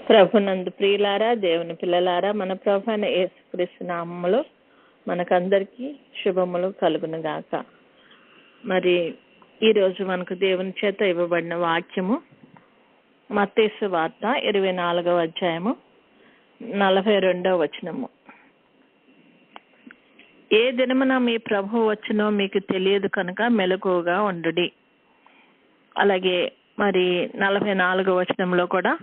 ప్రభునందు ప్రియులారా, దేవుని పిల్లలారా, మన ప్రభు అయిన యేసుక్రీస్తు నామములో మనకందరికీ శుభములు కలుగును గాక. మరి ఈరోజు మనకు దేవుని చేత ఇవ్వబడిన వాక్యము మత్తయి సువార్త 24వ అధ్యాయము 42వ వచనము. ఏ దినమున మీ ప్రభు వచ్చునో మీకు తెలియదు కనుక మెలకువగా ఉండుడి. అలాగే మరి 44వ వచనంలో కూడా,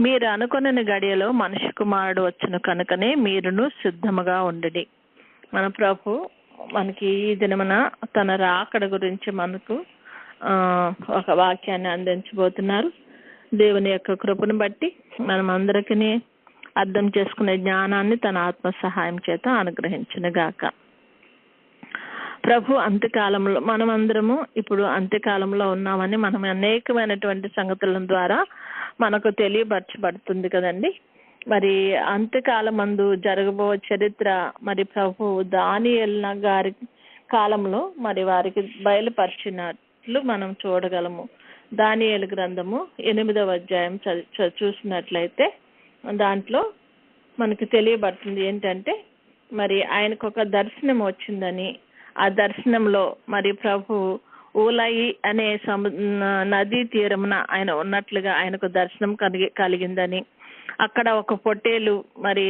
మీరు అనుకున్న గడియలో మనిషి కుమారుడు వచ్చును కనుకనే మీరును సిద్ధముగా ఉండుడి. మన ప్రభు మనకి ఈ దినమున తన రాకడ గురించి మనకు ఒక వాక్యాన్ని అందించబోతున్నారు. దేవుని యొక్క కృపను బట్టి మనం అందరికీ అర్థం చేసుకునే జ్ఞానాన్ని తన ఆత్మ సహాయం చేత అనుగ్రహించునుగాక. ప్రభు అంత్యకాలంలో మనమందరము ఇప్పుడు అంత్యకాలంలో ఉన్నామని మనం అనేకమైనటువంటి సంగతుల ద్వారా మనకు తెలియపరచబడుతుంది కదండి. మరి అంత్యకాలం మందు జరగబో చరిత్ర మరి ప్రభు దానియేలు గారి కాలంలో మరి వారికి బయలుపరిచినట్లు మనం చూడగలము. దానియేలు గ్రంథము 8వ అధ్యాయం చూసినట్లయితే దాంట్లో మనకు తెలియబడుతుంది ఏంటంటే, మరి ఆయనకు ఒక దర్శనం వచ్చిందని, ఆ దర్శనంలో మరి ప్రభు ఊలయి అనే నదీ తీరమున ఆయన ఉన్నట్లుగా ఆయనకు దర్శనం కలిగిందని, అక్కడ ఒక పొట్టేలు మరి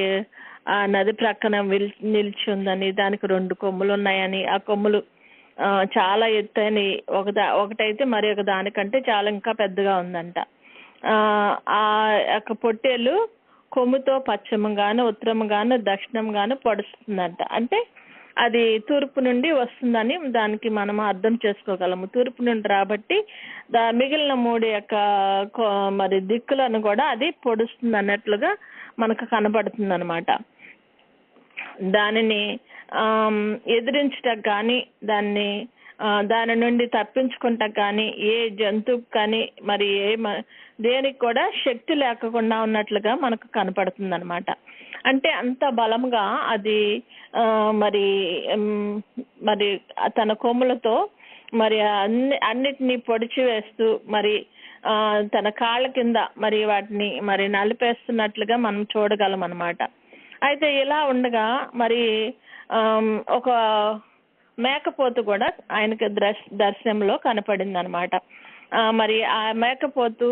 ఆ నది ప్రక్కన నిలిచి ఉందని, దానికి 2 కొమ్ములు ఉన్నాయని, ఆ కొమ్ములు చాలా ఎత్తైన ఒకటైతే మరి ఒక దానికంటే చాలా ఇంకా పెద్దగా ఉందంట. ఆ యొక్క పొట్టేలు కొమ్ముతో పశ్చిమంగాను ఉత్తరముగాను దక్షిణంగాను పొడుస్తుందంట. అంటే అది తూర్పు నుండి వస్తుందని దానికి మనం అర్థం చేసుకోగలము. తూర్పు నుండి రాబట్టి మిగిలిన 3 యొక్క మరి దిక్కులను కూడా అది పొడుస్తుంది అన్నట్లుగా మనకు కనబడుతుంది అనమాట. దానిని ఎదిరించటకు కానీ దాని నుండి తప్పించుకుంటకు కానీ ఏ జంతువుకి కానీ మరి దేనికి కూడా శక్తి లేకుండా ఉన్నట్లుగా మనకు కనపడుతుంది అనమాట. అంటే అంత బలంగా అది మరి మరి తన కొమ్ములతో మరి అన్నిటినీ పొడిచి వేస్తూ మరి తన కాళ్ళ కింద మరి వాటిని మరి నలిపేస్తున్నట్లుగా మనం చూడగలం అనమాట. అయితే ఇలా ఉండగా మరి ఒక మేకపోతు కూడా ఆయనకి దర్శనంలో కనపడింది అనమాట. మరి ఆ మేకపోతు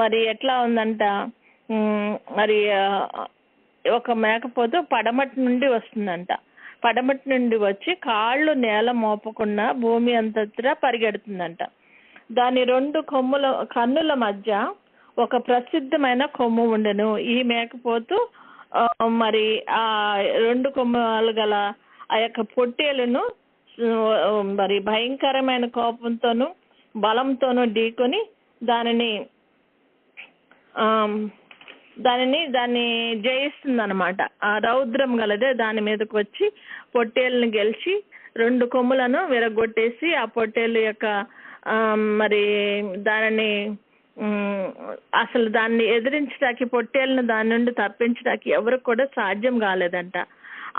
మరి ఎట్లా ఉందంట, మరి ఒక మేకపోతు పడమటి నుండి వస్తుందంట. పడమటి నుండి వచ్చి కాళ్ళు నేల మోపకుండా భూమి అంతటా పరిగెడుతుందంట. దాని 2 కన్నుల మధ్య ఒక ప్రసిద్ధమైన కొమ్ము ఉండెను. ఈ మేకపోతు మరి ఆ 2 కొమ్మలు గల ఆ యొక్క పొట్టేలును మరి భయంకరమైన కోపంతోనూ బలంతోనూ ఢీకొని దాన్ని జయిస్తుంది అనమాట. ఆ రౌద్రం గలదే దాని మీదకి వచ్చి పొట్టేలుని గెలిచి 2 కొమ్ములను విరగొట్టేసి ఆ పొట్టేలు యొక్క మరి దాన్ని ఎదిరించడానికి, పొట్టేలను దాని నుండి తప్పించడానికి ఎవరికి కూడా సాధ్యం కాలేదంట.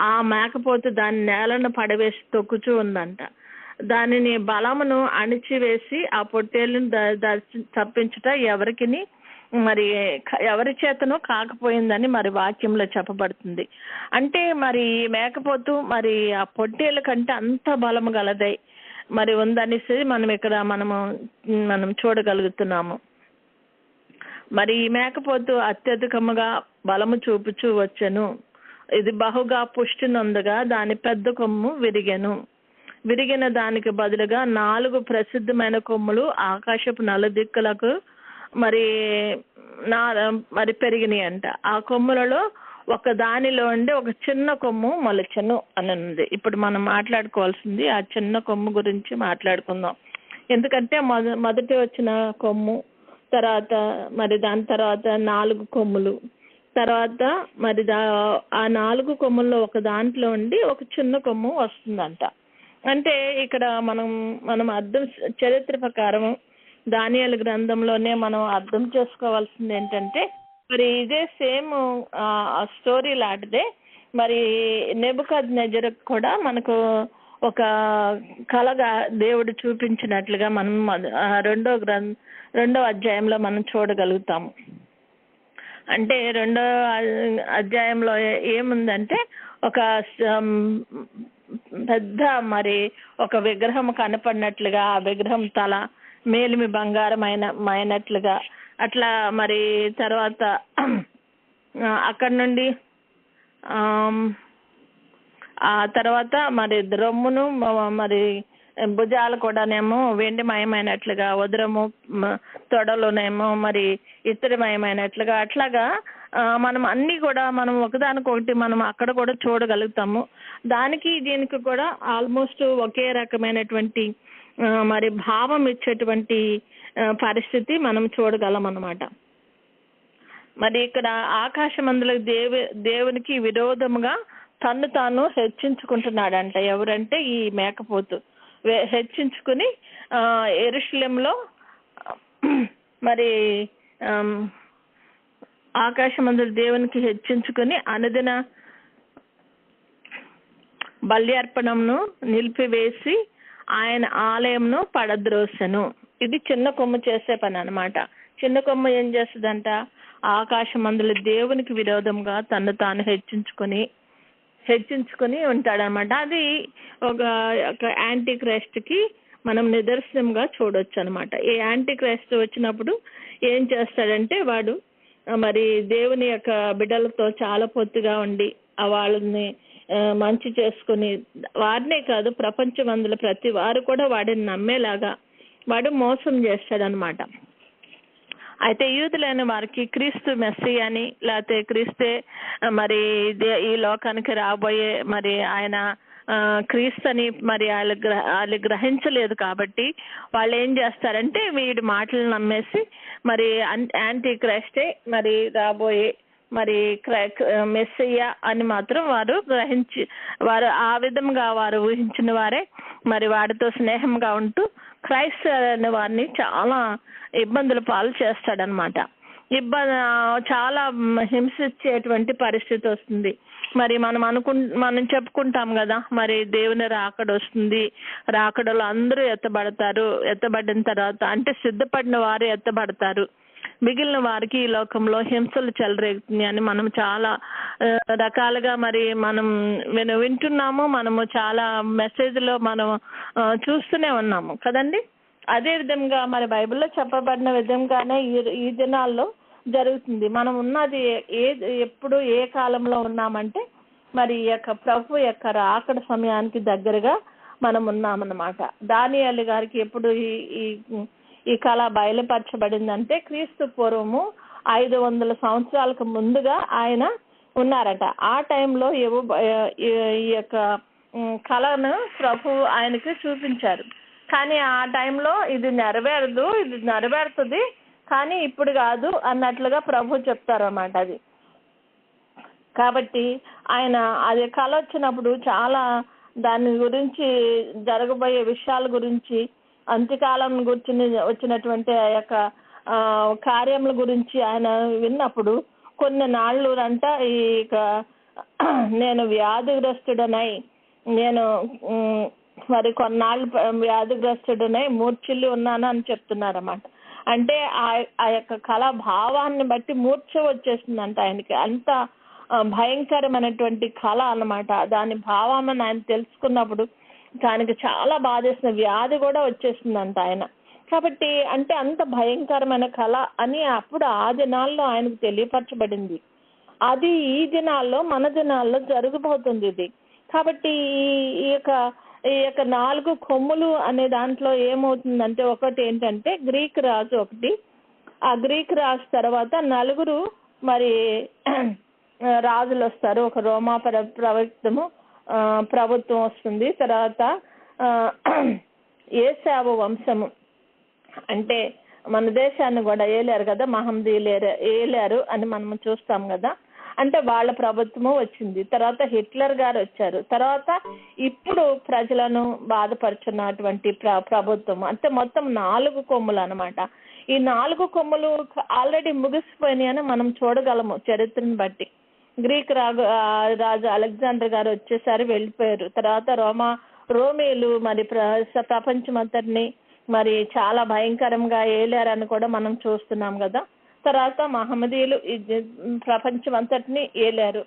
ఆ మేకపోతు దాని నేలను పడవేసి తొక్కుచూ ఉందంట. దానిని బలమును అణిచివేసి ఆ పొట్టేలను తప్పించుట ఎవరి చేతనో కాకపోయిందని మరి వాక్యంలో చెప్పబడుతుంది. అంటే మరి మేకపోతు మరి ఆ పొట్టేల కంటే అంత బలము గలదై మరి ఉందనేసి మనం చూడగలుగుతున్నాము. మరి ఈ మేకపోతు అత్యధికముగా బలము చూపుచూ వచ్చెను. ఇది బహుగా పుష్టి నొందగా దాని పెద్ద కొమ్ము విరిగిన దానికి బదులుగా 4 ప్రసిద్ధమైన కొమ్ములు ఆకాశపు నలుదిక్కులకు మరి పెరిగినాయి అంట. ఆ కొమ్ములలో ఒక దానిలో ఉండి ఒక చిన్న కొమ్ము మొలచెను అని ఉంది. ఇప్పుడు మనం మాట్లాడుకోవాల్సింది ఆ చిన్న కొమ్ము గురించి మాట్లాడుకుందాం. ఎందుకంటే మొదటి వచ్చిన కొమ్ము తర్వాత మరి దాని తర్వాత 4 కొమ్ములు, తర్వాత మరి ఆ 4 కొమ్ముల్లో ఒక దాంట్లో ఉండి ఒక చిన్న కొమ్ము వస్తుందంట. అంటే ఇక్కడ మనం అర్థం చరిత్ర ప్రకారం దానియేలు గ్రంథంలోనే మనం అర్థం చేసుకోవాల్సింది ఏంటంటే, మరి ఇదే సేమ్ స్టోరీ లాంటిదే మరి నెబుకద్నెజరుకు కూడా మనకు ఒక కలగా దేవుడు చూపించినట్లుగా మనం 2వ అధ్యాయంలో మనం చూడగలుగుతాము. అంటే 2వ అధ్యాయంలో ఏముందంటే ఒక పెద్ద మరి ఒక విగ్రహం కనపడినట్లుగా, ఆ విగ్రహం తల మేలిమి బంగారమైనట్లుగా అట్లా మరి తర్వాత అక్కడ నుండి ఆ తర్వాత మరి రొమ్మును మరి భుజాలు కూడానేమో వెండిమయమైనట్లుగా, ఉదరము తొడలునేమో మరి ఇత్తడిమయమైనట్లుగా అట్లాగా మనం అన్నీ కూడా మనం ఒకదానికొకటి మనం అక్కడ కూడా చూడగలుగుతాము. దానికి దీనికి కూడా ఆల్మోస్ట్ ఒకే రకమైనటువంటి మరి భావం ఇచ్చేటువంటి పరిస్థితి మనం చూడగలం అన్నమాట. మరి ఇక్కడ ఆకాశమందుల దేవునికి విరోధముగా తను తాను హెచ్చించుకుంటున్నాడంట. ఎవరంటే ఈ మేకపోతు హెచ్చించుకుని యెరూషలేములో మరి ఆకాశమందుల దేవునికి హెచ్చించుకుని అనుదిన బలి అర్పణంను నిలిపివేసి ఆయన ఆలయంను పడద్రోసెను. ఇది చిన్న కొమ్ము చేసే పని అన్నమాట. చిన్న కొమ్ము ఏం చేస్తుందంట? ఆకాశమందుల దేవునికి విరోధంగా తను తాను హెచ్చించుకొని ఉంటాడనమాట. అది ఒక యాంటీ క్రైస్ట్కి మనం నిదర్శనంగా చూడొచ్చు అనమాట. ఈ యాంటీ క్రైస్ట్ వచ్చినప్పుడు ఏం చేస్తాడంటే వాడు మరి దేవుని యొక్క బిడ్డలతో చాలా పొత్తుగా ఉండి వాళ్ళని మంచి చేసుకుని, వారినే కాదు ప్రపంచమందుల ప్రతి వారు కూడా వాడిని నమ్మేలాగా వాడు మోసం చేస్తాడనమాట. అయితే యూదులైన వారికి క్రీస్తు మెస్సీ అని లేకపోతే క్రీస్తే మరి ఈ లోకానికి రాబోయే మరి ఆయన క్రీస్తు అని మరి వాళ్ళు గ్రహించలేదు. కాబట్టి వాళ్ళు ఏం చేస్తారంటే వీడి మాటలు నమ్మేసి మరి యాంటీ క్రైస్టే మరి రాబోయే మరి మెస్సయ్య అని మాత్రం వారు ఆ విధంగా వారు ఊహించిన వారే మరి వాడితో స్నేహంగా ఉంటూ క్రైస్త అనే వారిని చాలా ఇబ్బందుల పాలు చేస్తాడనమాట. చాలా హింసించేటువంటి పరిస్థితి వస్తుంది. మరి మనం చెప్పుకుంటాం కదా, మరి దేవుని రాకడ వస్తుంది, రాకడలో అందరూ ఎత్తబడతారు, ఎత్తబడిన తర్వాత అంటే సిద్ధపడిన వారు ఎత్తబడతారు, మిగిలిన వారికి ఈ లోకంలో హింసలు చెలరేగుతుంది అని మనం చాలా రకాలుగా మరి మనం వింటున్నాము. మనము చాలా మెసేజ్లో మనం చూస్తూనే ఉన్నాము కదండి. అదే విధంగా మరి బైబిల్లో చెప్పబడిన విధంగానే ఈ దినాల్లో జరుగుతుంది. మనం ఉన్నది ఎప్పుడు ఏ కాలంలో ఉన్నామంటే మరి ఈ యొక్క ప్రభు యొక్క రాకడ సమయానికి దగ్గరగా మనం ఉన్నామన్నమాట. దానియేలు గారికి ఎప్పుడు ఈ కళ బయలుపరచబడిందంటే క్రీస్తు పూర్వము 500 సంవత్సరాలకు ముందుగా ఆయన ఉన్నారట. ఆ టైంలో ఈ యొక్క కళను ప్రభు ఆయనకి చూపించారు. కానీ ఆ టైంలో ఇది నెరవేరుతుంది కానీ ఇప్పుడు కాదు అన్నట్లుగా ప్రభు చెప్తారన్నమాట. అది కాబట్టి ఆయన అది కళ వచ్చినప్పుడు చాలా దాని గురించి జరగబోయే విషయాల గురించి అంత్యకాలం గురించి వచ్చినటువంటి ఆ యొక్క కార్యముల గురించి ఆయన విన్నప్పుడు కొన్ని నాళ్ళు అంట నేను వ్యాధిగ్రస్తుడనై నేను మరి కొన్నాళ్ళు వ్యాధిగ్రస్తుడనై మూర్ఛిల్లి ఉన్నాను అని చెప్తున్నారన్నమాట. అంటే ఆ యొక్క కళ భావాన్ని బట్టి మూర్ఛ వచ్చేసిందంట ఆయనకి. అంత భయంకరమైనటువంటి కళ అన్నమాట. దాని భావాన్ని ఆయన తెలుసుకున్నప్పుడు దానికి చాలా బాధేసిన వ్యాధి కూడా వచ్చేసిందంట ఆయన. కాబట్టి అంటే అంత భయంకరమైన కళ అని అప్పుడు ఆ దినాల్లో ఆయనకు తెలియపరచబడింది. అది ఈ దినాల్లో మన దినాల్లో జరగబోతుంది ఇది. కాబట్టి ఈ యొక్క 4 కొమ్ములు అనే దాంట్లో ఏమవుతుందంటే ఒకటి ఏంటంటే గ్రీక్ రాజు ఒకటి, ఆ గ్రీక్ రాజు తర్వాత 4 మరి రాజులు వస్తారు. ఒక రోమా ప్రభుత్వం వస్తుంది. తర్వాత ఏశావు వంశము అంటే మన దేశాన్ని కూడా ఏలారు కదా, మహమ్మదీయులు ఏలారు అని మనం చూస్తాం కదా. అంటే వాళ్ళ ప్రభుత్వము వచ్చింది. తర్వాత హిట్లర్ గారు వచ్చారు. తర్వాత ఇప్పుడు ప్రజలను బాధపరుచున్నటువంటి ప్రభుత్వం. అంటే మొత్తం 4 కొమ్ములు అనమాట. ఈ 4 కొమ్ములు ఆల్రెడీ ముగిసిపోయినాయి అని మనం చూడగలము చరిత్రను బట్టి. గ్రీక్ రాజు అలెగ్జాండర్ గారు వచ్చేసారి వెళ్ళిపోయారు. తర్వాత రోమీలు మరి ప్రపంచమంతటిని మరి చాలా భయంకరంగా ఏలారని కూడా మనం చూస్తున్నాం కదా. తర్వాత మహమ్మదీయులు ప్రపంచం అంతటిని ఏలారు.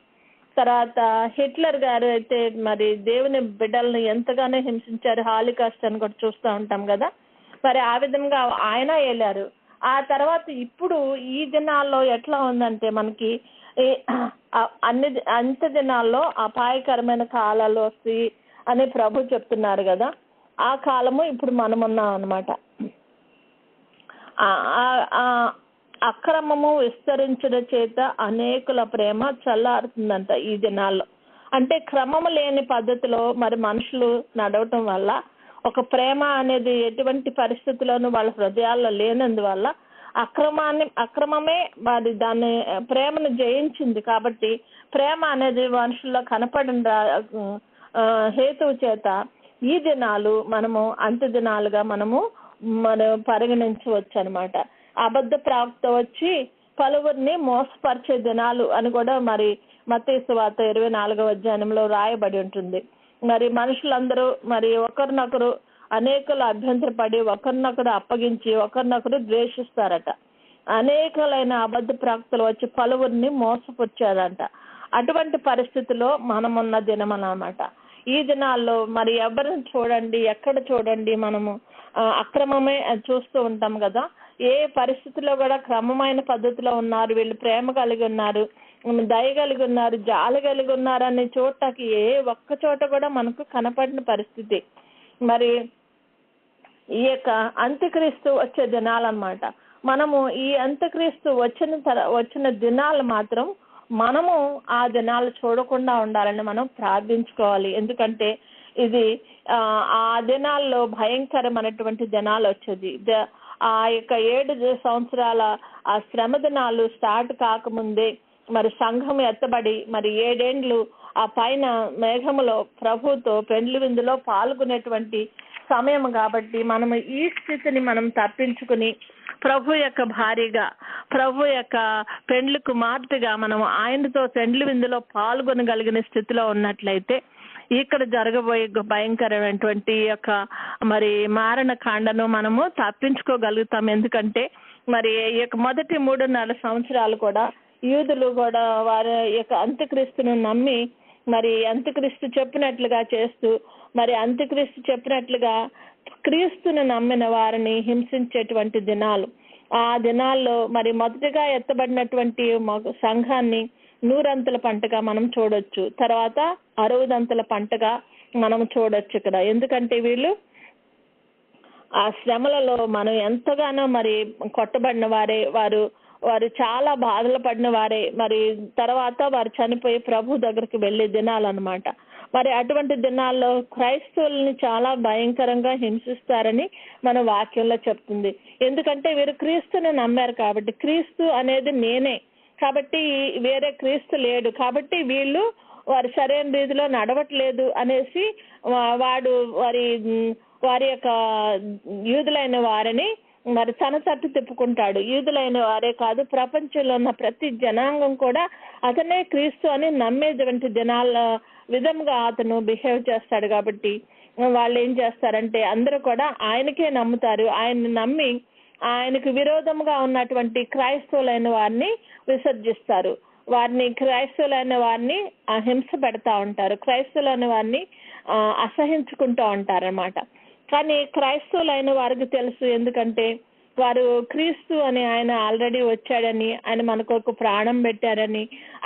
తర్వాత హిట్లర్ గారు అయితే మరి దేవుని బిడ్డలను ఎంతగానో హింసించారు, హాలికాస్ట్ అని కూడా చూస్తూ ఉంటాం కదా. మరి ఆ విధంగా ఆయన ఏలారు. ఆ తర్వాత ఇప్పుడు ఈ దినాల్లో ఎట్లా ఉందంటే మనకి అంత దినాల్లో అపాయకరమైన కాలాలు వస్తాయి అని ప్రభు చెప్తున్నారు కదా. ఆ కాలము ఇప్పుడు మనం ఉన్నాం అన్నమాట. అక్రమము విస్తరించడం చేత అనేకుల ప్రేమ చల్లారుతుందంట ఈ దినాల్లో. అంటే క్రమము లేని పద్ధతిలో మరి మనుషులు నడవటం వల్ల ఒక ప్రేమ అనేది ఎటువంటి పరిస్థితుల్లోనూ వాళ్ళ హృదయాల్లో లేనందువల్ల అక్రమమే మరి దాన్ని ప్రేమను జయించింది. కాబట్టి ప్రేమ అనేది మనుషుల్లో కనపడిన హేతువు చేత ఈ దినాలు మనము అంత్య దినాలుగా మనం పరిగణించవచ్చు అనమాట. అబద్ధ ప్రవక్త వచ్చి పలువురిని మోసపరిచే దినాలు అని కూడా మరి మత్తయి సువార్త 24వ అధ్యాయంలో రాయబడి ఉంటుంది. మరి మనుషులందరూ మరి ఒకరినొకరు అనేకలు అభ్యంతరపడి ఒకరినొకరు అప్పగించి ఒకరినొకరు ద్వేషిస్తారట. అనేకలైన అబద్ధ ప్రవక్తలు వచ్చి పలువురిని మోసపుచ్చారంట. అటువంటి పరిస్థితిలో మనమున్న దినం అన్నమాట. ఈ దినాల్లో మరి ఎవరిని చూడండి, ఎక్కడ చూడండి మనము అక్రమమే చూస్తూ ఉంటాం కదా. ఏ పరిస్థితిలో కూడా క్రమమైన పద్ధతిలో ఉన్నారు, వీళ్ళు ప్రేమ కలిగి ఉన్నారు, దయ కలిగి ఉన్నారు, జాలి కలిగి ఉన్నారు అనే చోటకి ఏ ఒక్క చోట కూడా మనకు కనపడిన పరిస్థితి. మరి ఈ యొక్క అంత్యక్రీస్తు వచ్చే దినాలన్నమాట. మనము ఈ అంత్యక్రీస్తు వచ్చిన దినాలు మాత్రం మనము ఆ దినాలు చూడకుండా ఉండాలని మనం ప్రార్థించుకోవాలి. ఎందుకంటే ఇది ఆ దినాల్లో భయంకరమైనటువంటి దినాలు వచ్చేది. ఆ యొక్క 7 సంవత్సరాల ఆ శ్రమ దినాలు స్టార్ట్ కాకముందే మరి సంఘం ఎత్తబడి మరి 7 ఏండ్లు ఆ పైన మేఘములో ప్రభుతో పెండ్లి విందులో పాల్గొనేటువంటి సమయం. కాబట్టి మనము ఈ స్థితిని మనం తప్పించుకుని ప్రభు యొక్క భార్యగా, ప్రభు యొక్క పెండ్లి కుమార్తెగా మనం ఆయనతో పెండ్లి విందులో పాల్గొనగలిగిన స్థితిలో ఉన్నట్లయితే ఇక్కడ జరగబోయే భయంకరమైనటువంటి యొక్క మరి మారణ కాండను మనము తప్పించుకోగలుగుతాం. ఎందుకంటే మరి ఈ యొక్క మొదటి 3.5 సంవత్సరాలు కూడా యూదులు కూడా వారి యొక్క అంత్యక్రీస్తును నమ్మి మరి అంత్యక్రీస్తు చెప్పినట్లుగా చేస్తూ మరి అంత్యక్రీస్తు చెప్పినట్లుగా క్రీస్తును నమ్మిన వారిని హింసించేటువంటి దినాలు. ఆ దినాల్లో మరి మొదటిగా ఎత్తబడినటువంటి సంఘాన్ని 100 పంటగా మనం చూడొచ్చు, తర్వాత 60 పంటగా మనం చూడొచ్చు ఇక్కడ. ఎందుకంటే వీళ్ళు ఆ శ్రమలలో మనం ఎంతగానో మరి కొట్టబడిన వారే, వారు చాలా బాధలు పడిన వారే, మరి తర్వాత వారు చనిపోయి ప్రభు దగ్గరికి వెళ్ళే దినాలు అన్నమాట. మరి అటువంటి దినాల్లో క్రైస్తవుల్ని చాలా భయంకరంగా హింసిస్తారని మన వాక్యంలో చెప్తుంది. ఎందుకంటే వీరు క్రీస్తుని నమ్మారు కాబట్టి, క్రీస్తు అనేది నేనే కాబట్టి వేరే క్రీస్తు లేడు కాబట్టి వీళ్ళు వారి సరైన రీతిలో నడవట్లేదు అనేసి వారి యొక్క యూదులైన వారిని మరి తన తట్టు తిప్పుకుంటాడు. యూదులైన వారే కాదు, ప్రపంచంలో ఉన్న ప్రతి జనాంగం కూడా అతనే క్రీస్తు అని నమ్మేటువంటి దినాల విధంగా అతను బిహేవ్ చేస్తాడు. కాబట్టి వాళ్ళు ఏం చేస్తారంటే అందరూ కూడా ఆయనకే నమ్ముతారు. ఆయన్ని నమ్మి ఆయనకు విరోధంగా ఉన్నటువంటి క్రైస్తవులైన వారిని విసర్జిస్తారు. క్రైస్తవులైన వారిని హింస పెడతా ఉంటారు, క్రైస్తవులైన వారిని అసహించుకుంటూ ఉంటారు అన్నమాట. కానీ క్రైస్తవులైన వారికి తెలుసు, ఎందుకంటే వారు క్రీస్తు అని ఆయన ఆల్రెడీ వచ్చాడని, ఆయన మనకు ఒక ప్రాణం పెట్టారని,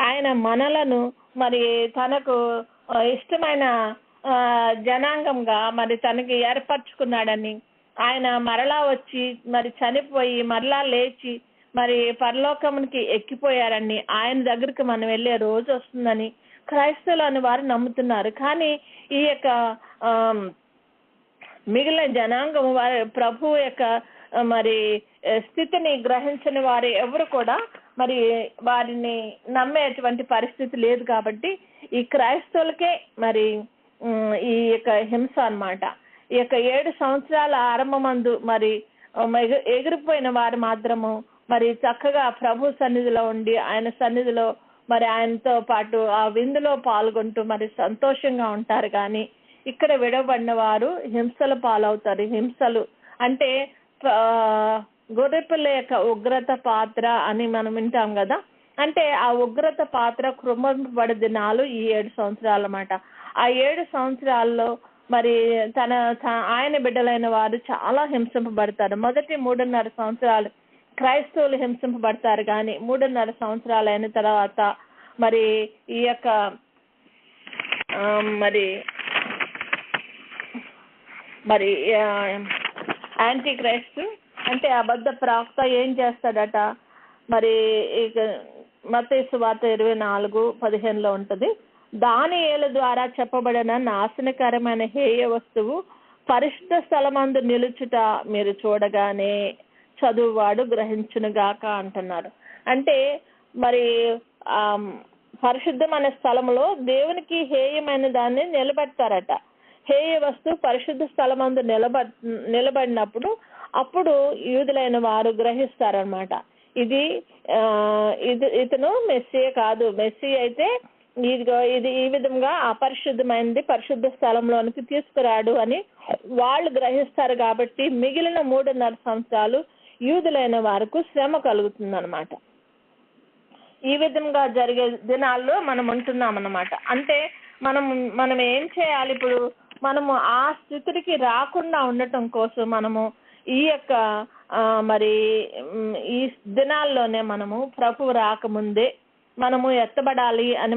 ఆయన మనలను మరి తనకు ఇష్టమైన జనాంగంగా మరి తనకి ఏర్పరచుకున్నాడని, ఆయన మరలా వచ్చి మరి చనిపోయి మరలా లేచి మరి పరలోకమునికి ఎక్కిపోయారని, ఆయన దగ్గరికి మనం వెళ్ళే రోజు వస్తుందని క్రైస్తవులు అని వారు నమ్ముతున్నారు. కానీ ఈ యొక్క మిగిలిన జనాంగం వారి ప్రభు యొక్క మరి స్థితిని గ్రహించని వారు ఎవరు కూడా మరి వారిని నమ్మేటువంటి పరిస్థితి లేదు. కాబట్టి ఈ క్రైస్తవులకే మరి ఈ యొక్క హింస అన్నమాట. ఈ యొక్క 7 సంవత్సరాల ఆరంభమందు మరి ఎగిరిపోయిన వారు మాత్రము మరి చక్కగా ప్రభు సన్నిధిలో ఉండి ఆయన సన్నిధిలో మరి ఆయనతో పాటు ఆ విందులో పాల్గొంటూ మరి సంతోషంగా ఉంటారు. కానీ ఇక్కడ విడవబడిన వారు హింసల పాలవుతారు. హింసలు అంటే గొర్రెపిల్ల యొక్క ఉగ్రత పాత్ర అని మనం వింటాం కదా. అంటే ఆ ఉగ్రత పాత్ర కృంభబడి దినాలు ఈ 7 సంవత్సరాలు అన్నమాట. ఆ 7 సంవత్సరాల్లో మరి ఆయన బిడ్డలైన వారు చాలా హింసింపబడతారు. మొదటి 3.5 సంవత్సరాలు క్రైస్తవులు హింసింపబడతారు, కానీ 3.5 సంవత్సరాలు అయిన తర్వాత మరి ఈ యొక్క మరి మరి యాంటీ క్రైస్తు అంటే అబద్ధ ప్రవక్త ఏం చేస్తాడట, మరి ఇక మత్తయి సువార్త 24:15 ఉంటుంది. దానియేలు ద్వారా చెప్పబడిన నాశనకరమైన హేయ వస్తువు పరిశుద్ధ స్థలమందు నిలుచుట మీరు చూడగానే చదువువాడు గ్రహించునుగాక అంటున్నారు. అంటే మరి పరిశుద్ధమైన స్థలంలో దేవునికి హేయమైన దాన్ని నిలబెడతారట. హేయ వస్తువు పరిశుద్ధ స్థలమందు నిలబడినప్పుడు అప్పుడు యూదులైన వారు గ్రహిస్తారనమాట. ఇతను మెస్సీ కాదు, మెస్సీ అయితే ఇది ఈ విధంగా అపరిశుద్ధమైనది పరిశుద్ధ స్థలంలోనికి తీసుకురాడు అని వాళ్ళు గ్రహిస్తారు. కాబట్టి మిగిలిన 3.5 సంవత్సరాలు యూదులైన వారికి శ్రమ కలుగుతుందన్నమాట. ఈ విధంగా జరిగే దినాల్లో మనం ఉంటున్నాం అన్నమాట. అంటే మనం ఏం చేయాలి? ఇప్పుడు మనము ఆ స్థితికి రాకుండా ఉండటం కోసం మనము ఈ యొక్క మరి ఈ దినాల్లోనే మనము ప్రభు రాకముందే మనము ఎత్తబడాలి అని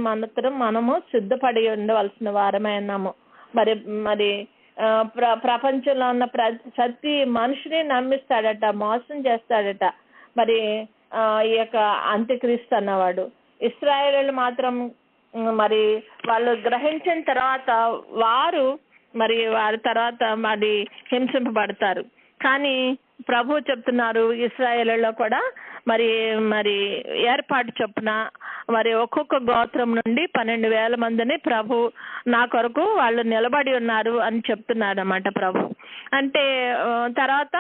మనము సిద్ధపడి ఉండవలసిన వారమే ఉన్నాము. మరి ప్రపంచంలో ఉన్న ప్రతి మనిషిని నమ్మిస్తాడట, మోసం చేస్తాడట మరి ఈ యొక్క అంత్యక్రీస్తు అన్నవాడు. ఇశ్రాయేలీయులు మాత్రం మరి వాళ్ళు గ్రహించిన తర్వాత వారి తర్వాత మరి హింసింపబడతారు. కానీ ప్రభు చెప్తున్నారు ఇశ్రాయేలులో కూడా మరి ఏర్పాటు చొప్పున మరి ఒక్కొక్క గోత్రం నుండి 12,000 మందిని ప్రభు నా కొరకు వాళ్ళు నిలబడి ఉన్నారు అని చెప్తున్నాడు అన్నమాట ప్రభు. అంటే తర్వాత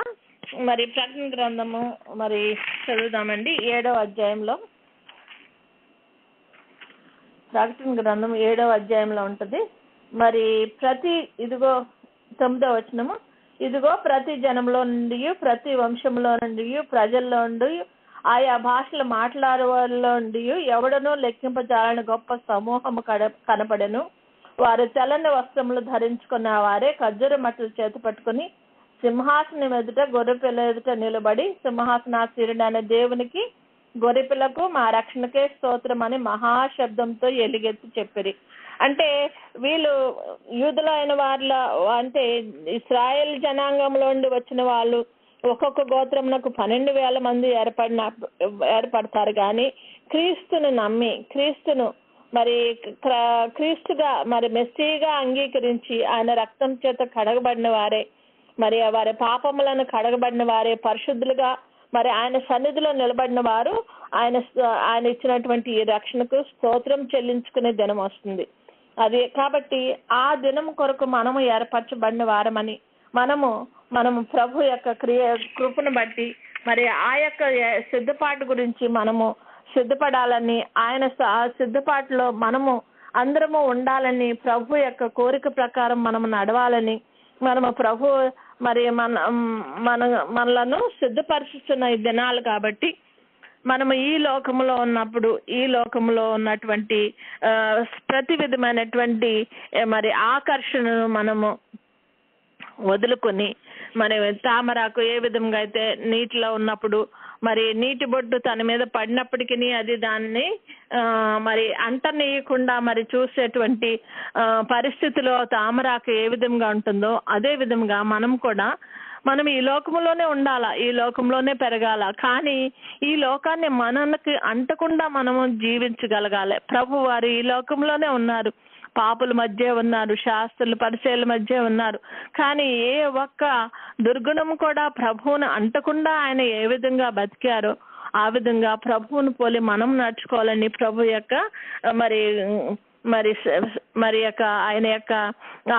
మరి ప్రకటన గ్రంథము మరి చదువుదామండి. 7వ అధ్యాయంలో ప్రకటన గ్రంథం 7వ అధ్యాయంలో ఉంటుంది. మరి ఇదిగో 9వ వచనము, ఇదిగో ప్రతి జనంలో నుండి, ప్రతి వంశంలో నుండి, ప్రజల్లో నుండి, ఆయా భాషలు మాట్లాడే వాళ్ళలో నుండి ఎవడనూ లెక్కింపజాలని గొప్ప సమూహము కనపడెను. వారు తెల్లని వస్త్రములు ధరించుకున్న వారే ఖర్జూర మట్టలు చేతి పట్టుకుని సింహాసనం ఎదుట గొర్రెపిల్ల ఎదుట నిలబడి సింహాసనాసీనుడు అనే దేవునికి గొర్రెపిల్లకు మా రక్షణకే స్తోత్రం అని మహాశబ్దంతో ఎలుగెత్తి చెప్పిరి. అంటే వీళ్ళు యూదులైన వాళ్ళ అంటే ఇశ్రాయేల్ జనాంగంలో నుండి వచ్చిన వాళ్ళు ఒక్కొక్క గోత్రంకు 12,000 మంది ఏర్పడతారు. కానీ క్రీస్తును నమ్మి క్రీస్తును మరి క్రీస్తుగా మరి మెస్సీగా అంగీకరించి ఆయన రక్తం చేత కడగబడిన వారే, మరి వారి పాపములను కడగబడిన వారే పరిశుద్ధులుగా మరి ఆయన సన్నిధిలో నిలబడిన వారు ఆయన ఇచ్చినటువంటి ఈ రక్షణకు స్తోత్రం చెల్లించుకునే దినం వస్తుంది. అది కాబట్టి ఆ దినం కొరకు మనము ఏర్పరచబడిన వారమని మనము ప్రభు యొక్క కృపను బట్టి మరి ఆ యొక్క సిద్ధపాటు గురించి మనము సిద్ధపడాలని, ఆయన సిద్ధపాటులో మనము అందరము ఉండాలని, ప్రభు యొక్క కోరిక ప్రకారం మనము నడవాలని, మనము ప్రభు మరి మనలను సిద్ధపరుస్తున్న ఈ దినాలు. కాబట్టి మనము ఈ లోకంలో ఉన్నప్పుడు ఈ లోకంలో ఉన్నటువంటి ప్రతి విధమైనటువంటి మరి ఆకర్షణను మనము వదులుకొని మరి తామరాకు ఏ విధంగా అయితే నీటిలో ఉన్నప్పుడు మరి నీటి బొట్టు తన మీద పడినప్పటికీ అది దాన్ని మరి అంటనీయకుండా మరి చూసేటువంటి పరిస్థితిలో తామరాకు ఏ విధంగా ఉంటుందో అదే విధంగా మనం ఈ లోకంలోనే ఉండాలా, ఈ లోకంలోనే పెరగాల. కానీ ఈ లోకాన్ని మనకి అంటకుండా మనము జీవించగలగాలి. ప్రభు వారు ఈ లోకంలోనే ఉన్నారు, పాపుల మధ్య ఉన్నారు, శాస్త్రులు పరిచయాల మధ్య ఉన్నారు. కానీ ఏ ఒక్క దుర్గుణం కూడా ప్రభువును అంటకుండా ఆయన ఏ విధంగా బతికారో ఆ విధంగా ప్రభువును పోలి మనం నడుచుకోవాలని ప్రభు యొక్క మరి యొక్క ఆయన యొక్క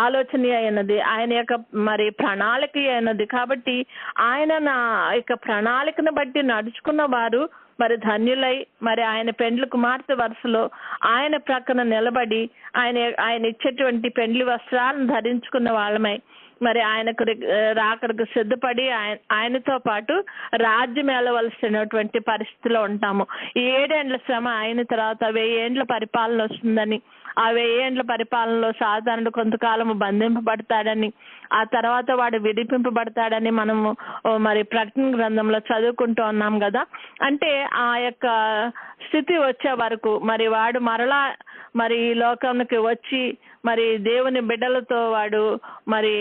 ఆలోచన అయినది, ఆయన యొక్క మరి ప్రణాళిక అయినది. కాబట్టి ఆయన నా యొక్క ప్రణాళికను బట్టి నడుచుకున్న వారు మరి ధన్యులై మరి ఆయన పెండ్లి కుమార్తె వరుసలో ఆయన ప్రక్కన నిలబడి ఆయన ఇచ్చేటువంటి పెండ్లి వస్త్రాలను ధరించుకున్న వాళ్ళమై మరి ఆయనకు రాకడకు సిద్ధపడి ఆయనతో పాటు రాజ్యం వెళ్ళవలసినటువంటి పరిస్థితిలో ఉంటాము. ఈ 7 ఏండ్ల శ్రమ అయిన తర్వాత 1000 ఏండ్ల పరిపాలన వస్తుందని, ఆ 1000 ఏండ్ల పరిపాలనలో సాధారణ కొంతకాలము బంధింపబడతాడని, ఆ తర్వాత వాడు విడిపింపబడతాడని మనము మరి ప్రకటన గ్రంథంలో చదువుకుంటూ ఉన్నాం కదా. అంటే ఆ యొక్క స్థితి వచ్చే వరకు మరి వాడు మరలా మరి ఈ లోకానికి వచ్చి మరి దేవుని బిడ్డలతో వాడు మరి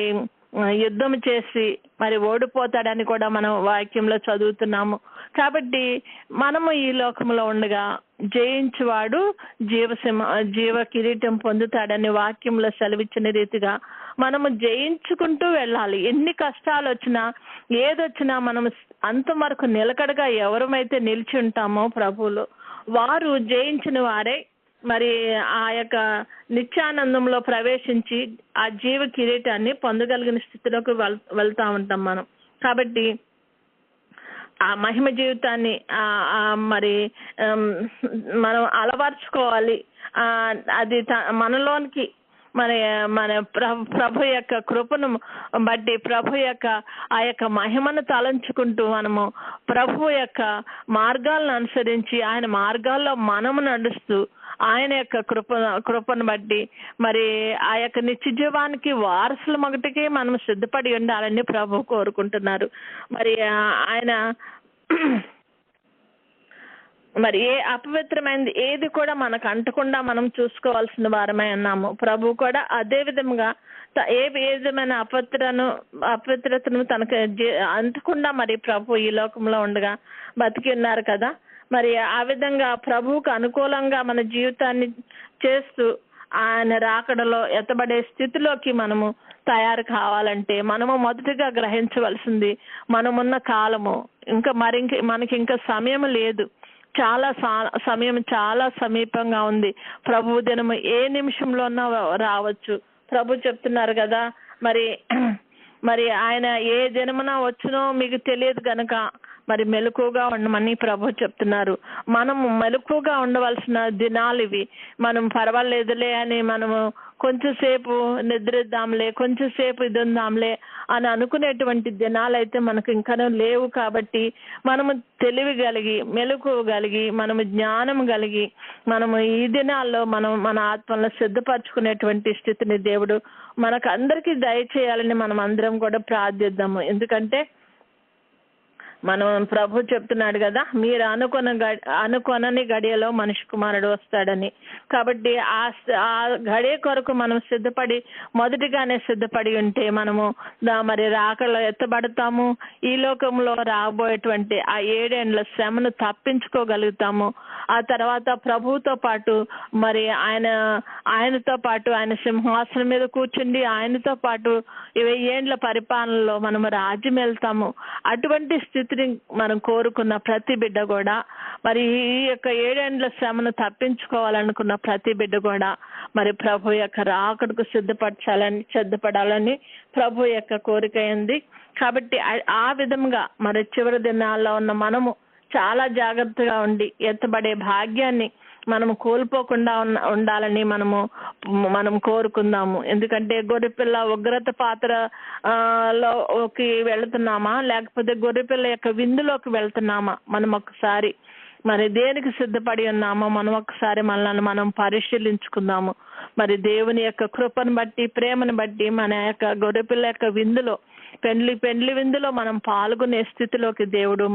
యుద్ధం చేసి మరి ఓడిపోతాడని కూడా మనం వాక్యంలో చదువుతున్నాము. కాబట్టి మనము ఈ లోకంలో ఉండగా జయించువాడు జీవ కిరీటం పొందుతాడని వాక్యంలో సెలవిచ్చిన రీతిగా మనము జయించుకుంటూ వెళ్ళాలి. ఎన్ని కష్టాలు వచ్చినా ఏదొచ్చినా మనం అంతవరకు నిలకడగా ఎవరమైతే నిలిచి ఉంటామో ప్రభువులో వారు జయించిన వారే మరి ఆ యొక్క నిత్యానందంలో ప్రవేశించి ఆ జీవ కిరీటాన్ని పొందగలిగిన స్థితిలోకి వెళ్తా ఉంటాం మనం. కాబట్టి ఆ మహిమ జీవితాన్ని మరి మనం అలవర్చుకోవాలి. అది మనలోనికి మన ప్రభు యొక్క కృపను బట్టి ప్రభు యొక్క ఆ యొక్క మహిమను తలంచుకుంటూ మనము ప్రభు యొక్క మార్గాలను అనుసరించి ఆయన మార్గాల్లో మనము నడుస్తూ ఆయన యొక్క కృపను బట్టి మరి ఆ యొక్క నిత్య జీవానికి వారసుల మగటికి మనం సిద్ధపడి ఉండాలని ప్రభు కోరుకుంటున్నారు. మరి ఆయన మరి ఏ అపవిత్రమైనది ఏది కూడా మనకు అంటకుండా మనం చూసుకోవాల్సిన వారమై ఉన్నాము. ప్రభు కూడా అదే విధంగా ఏ విధమైన అపవిత్రతను తనకు అంటకుండా మరి ప్రభు ఈ లోకంలో ఉండగా బతికి ఉన్నారు కదా. మరి ఆ విధంగా ప్రభువుకు అనుకూలంగా మన జీవితాన్ని చేస్తూ ఆయన రాకడలో ఎత్తబడే స్థితిలోకి మనము తయారు కావాలంటే మనము మొదటిగా గ్రహించవలసింది మనమున్న కాలము మనకి ఇంకా సమయం లేదు. సమయం చాలా సమీపంగా ఉంది. ప్రభు దినము ఏ నిమిషంలోనో రావచ్చు. ప్రభు చెప్తున్నారు కదా, మరి ఆయన ఏ దినమున వచ్చునో మీకు తెలియదు గనక మరి మెలకుగా ఉండమని ప్రభు చెప్తున్నారు. మనము మెలకుగా ఉండవలసిన దినాలు ఇవి. మనం పర్వాలేదులే అని మనము కొంచెంసేపు నిద్రిద్దాంలే, కొంచెంసేపు ఇది ఉందాంలే అని అనుకునేటువంటి దినాలు అయితే మనకు ఇంకా లేవు. కాబట్టి మనము తెలివి కలిగి, మెలకువ కలిగి, మనము జ్ఞానం కలిగి మనము ఈ దినాల్లో మన ఆత్మలను సిద్ధపరచుకునేటువంటి స్థితిని దేవుడు మనకు అందరికీ దయచేయాలని మనం అందరం కూడా ప్రార్థిద్దాము. ఎందుకంటే మనం ప్రభు చెప్తున్నాడు కదా, మీరు అనుకొనని గడియలో మనిషి కుమారుడు వస్తాడని. కాబట్టి ఆ గడియ కొరకు మనం మొదటిగానే సిద్ధపడి ఉంటే మనము మరి రాకడలో ఎత్తబడతాము. ఈ లోకంలో రాబోయేటువంటి ఆ 7 ఏండ్ల శ్రమను తప్పించుకోగలుగుతాము. ఆ తర్వాత ప్రభువుతో పాటు మరి ఆయనతో పాటు ఆయన సింహాసనం మీద కూర్చుండి ఆయనతో పాటు 1000 ఏండ్ల పరిపాలనలో మనము రాజ్యం వెళ్తాము. అటువంటి స్థితిని మనం కోరుకున్న ప్రతి బిడ్డ కూడా మరి ఈ యొక్క 7 ఏండ్ల శ్రమను తప్పించుకోవాలనుకున్న ప్రతి బిడ్డ కూడా మరి ప్రభు యొక్క రాకడకు సిద్ధపడాలని ప్రభు యొక్క కోరిక ఉంది. కాబట్టి ఆ విధంగా మరి చివరి దినాల్లో ఉన్న మనము చాలా జాగ్రత్తగా ఉండి ఎత్తబడే భాగ్యాన్ని మనము కోల్పోకుండా ఉండాలని మనం కోరుకుందాము. ఎందుకంటే గొర్రెపిల్ల ఉగ్రత పాత్రలోకి వెళుతున్నామా, లేకపోతే గొర్రెపిల్ల యొక్క విందులోకి వెళ్తున్నామా, మనం ఒకసారి మరి దేనికి సిద్ధపడి ఉన్నామో మనం ఒకసారి మనల్ని మనం పరిశీలించుకుందాము. మరి దేవుని యొక్క కృపను బట్టి, ప్రేమను బట్టి మన యొక్క గొర్రెపిల్ల యొక్క విందులో, పెండ్లి విందులో మనం పాల్గొనే స్థితిలోకి దేవుడు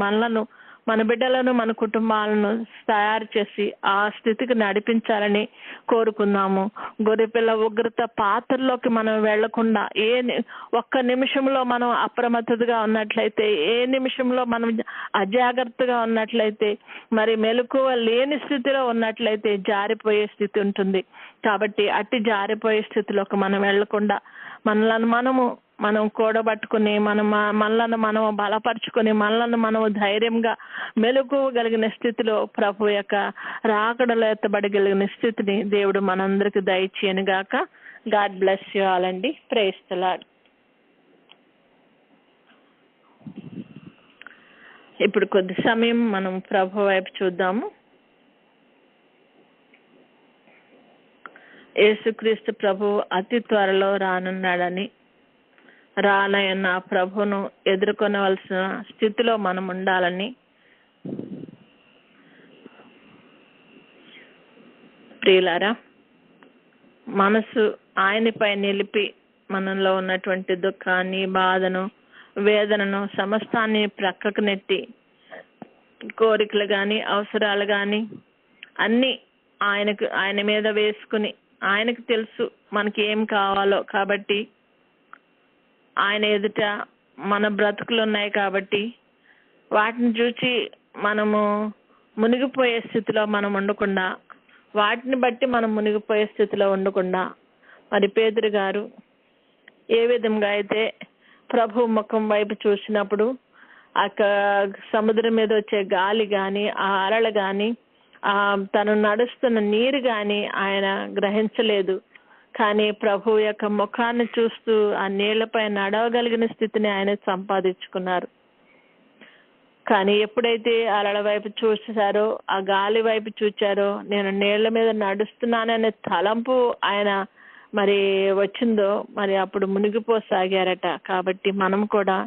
మన బిడ్డలను, మన కుటుంబాలను తయారు చేసి ఆ స్థితికి నడిపించాలని కోరుకుందాము. గొర్రెపిల్ల ఉగ్రత పాత్రలోకి మనం వెళ్లకుండా ఒక్క నిమిషంలో మనం అప్రమత్తతగా ఉన్నట్లయితే, ఏ నిమిషంలో మనం అజాగ్రత్తగా ఉన్నట్లయితే, మరి మెలకువ లేని స్థితిలో ఉన్నట్లయితే జారిపోయే స్థితి ఉంటుంది. కాబట్టి అట్టి జారిపోయే స్థితిలోకి మనం వెళ్లకుండా మనం కూడబట్టుకుని మనలను మనం బలపరుచుకుని మనము ధైర్యంగా మెలకువగలిగిన స్థితిలో ప్రభు యొక్క రాకడలో ఎత్తబడగలిగిన స్థితిని దేవుడు మనందరికి దయచేయను గాక. గాడ్ బ్లెస్ యు ఆల్ అండి. Praise the Lord. ఇప్పుడు కొద్ది సమయం మనం ప్రభు వైపు చూద్దాము. యేసుక్రీస్తు ప్రభు అతి త్వరలో రానున్నాడని రానయ్యన్న ప్రభువును ఎదుర్కొనవలసిన స్థితిలో మనం ఉండాలని ప్రియులారా, మనసు ఆయనపై నిలిపి మనలో ఉన్నటువంటి దుఃఖాన్ని, బాధను, వేదనను సమస్తాన్ని ప్రక్కకు నెట్టి కోరికలు కానీ అవసరాలు కానీ అన్నీ ఆయన మీద వేసుకుని, ఆయనకు తెలుసు మనకి ఏం కావాలో, కాబట్టి ఆయన ఎదుట మన బ్రతుకులు ఉన్నాయి కాబట్టి వాటిని చూసి మనము మునిగిపోయే స్థితిలో మనం ఉండకుండా, వాటిని బట్టి మనం మునిగిపోయే స్థితిలో ఉండకుండా, మరి పేతురు గారు ఏ విధంగా అయితే ప్రభు ముఖం వైపు చూసినప్పుడు ఆ సముద్రం మీద వచ్చే గాలి కానీ, ఆ అలలు కానీ, తను నడుస్తున్న నీరు కానీ ఆయన గ్రహించలేదు. కానీ ప్రభు యొక్క ముఖాన్ని చూస్తూ ఆ నీళ్లపై నడవగలిగిన స్థితిని ఆయన సంపాదించుకున్నారు. కానీ ఎప్పుడైతే అలల వైపు చూసారో, ఆ గాలి వైపు చూచారో, నేను నీళ్ల మీద నడుస్తున్నాననే తలంపు ఆయన మరి వచ్చిందో, మరి అప్పుడు మునిగిపోసాగారట. కాబట్టి మనం కూడా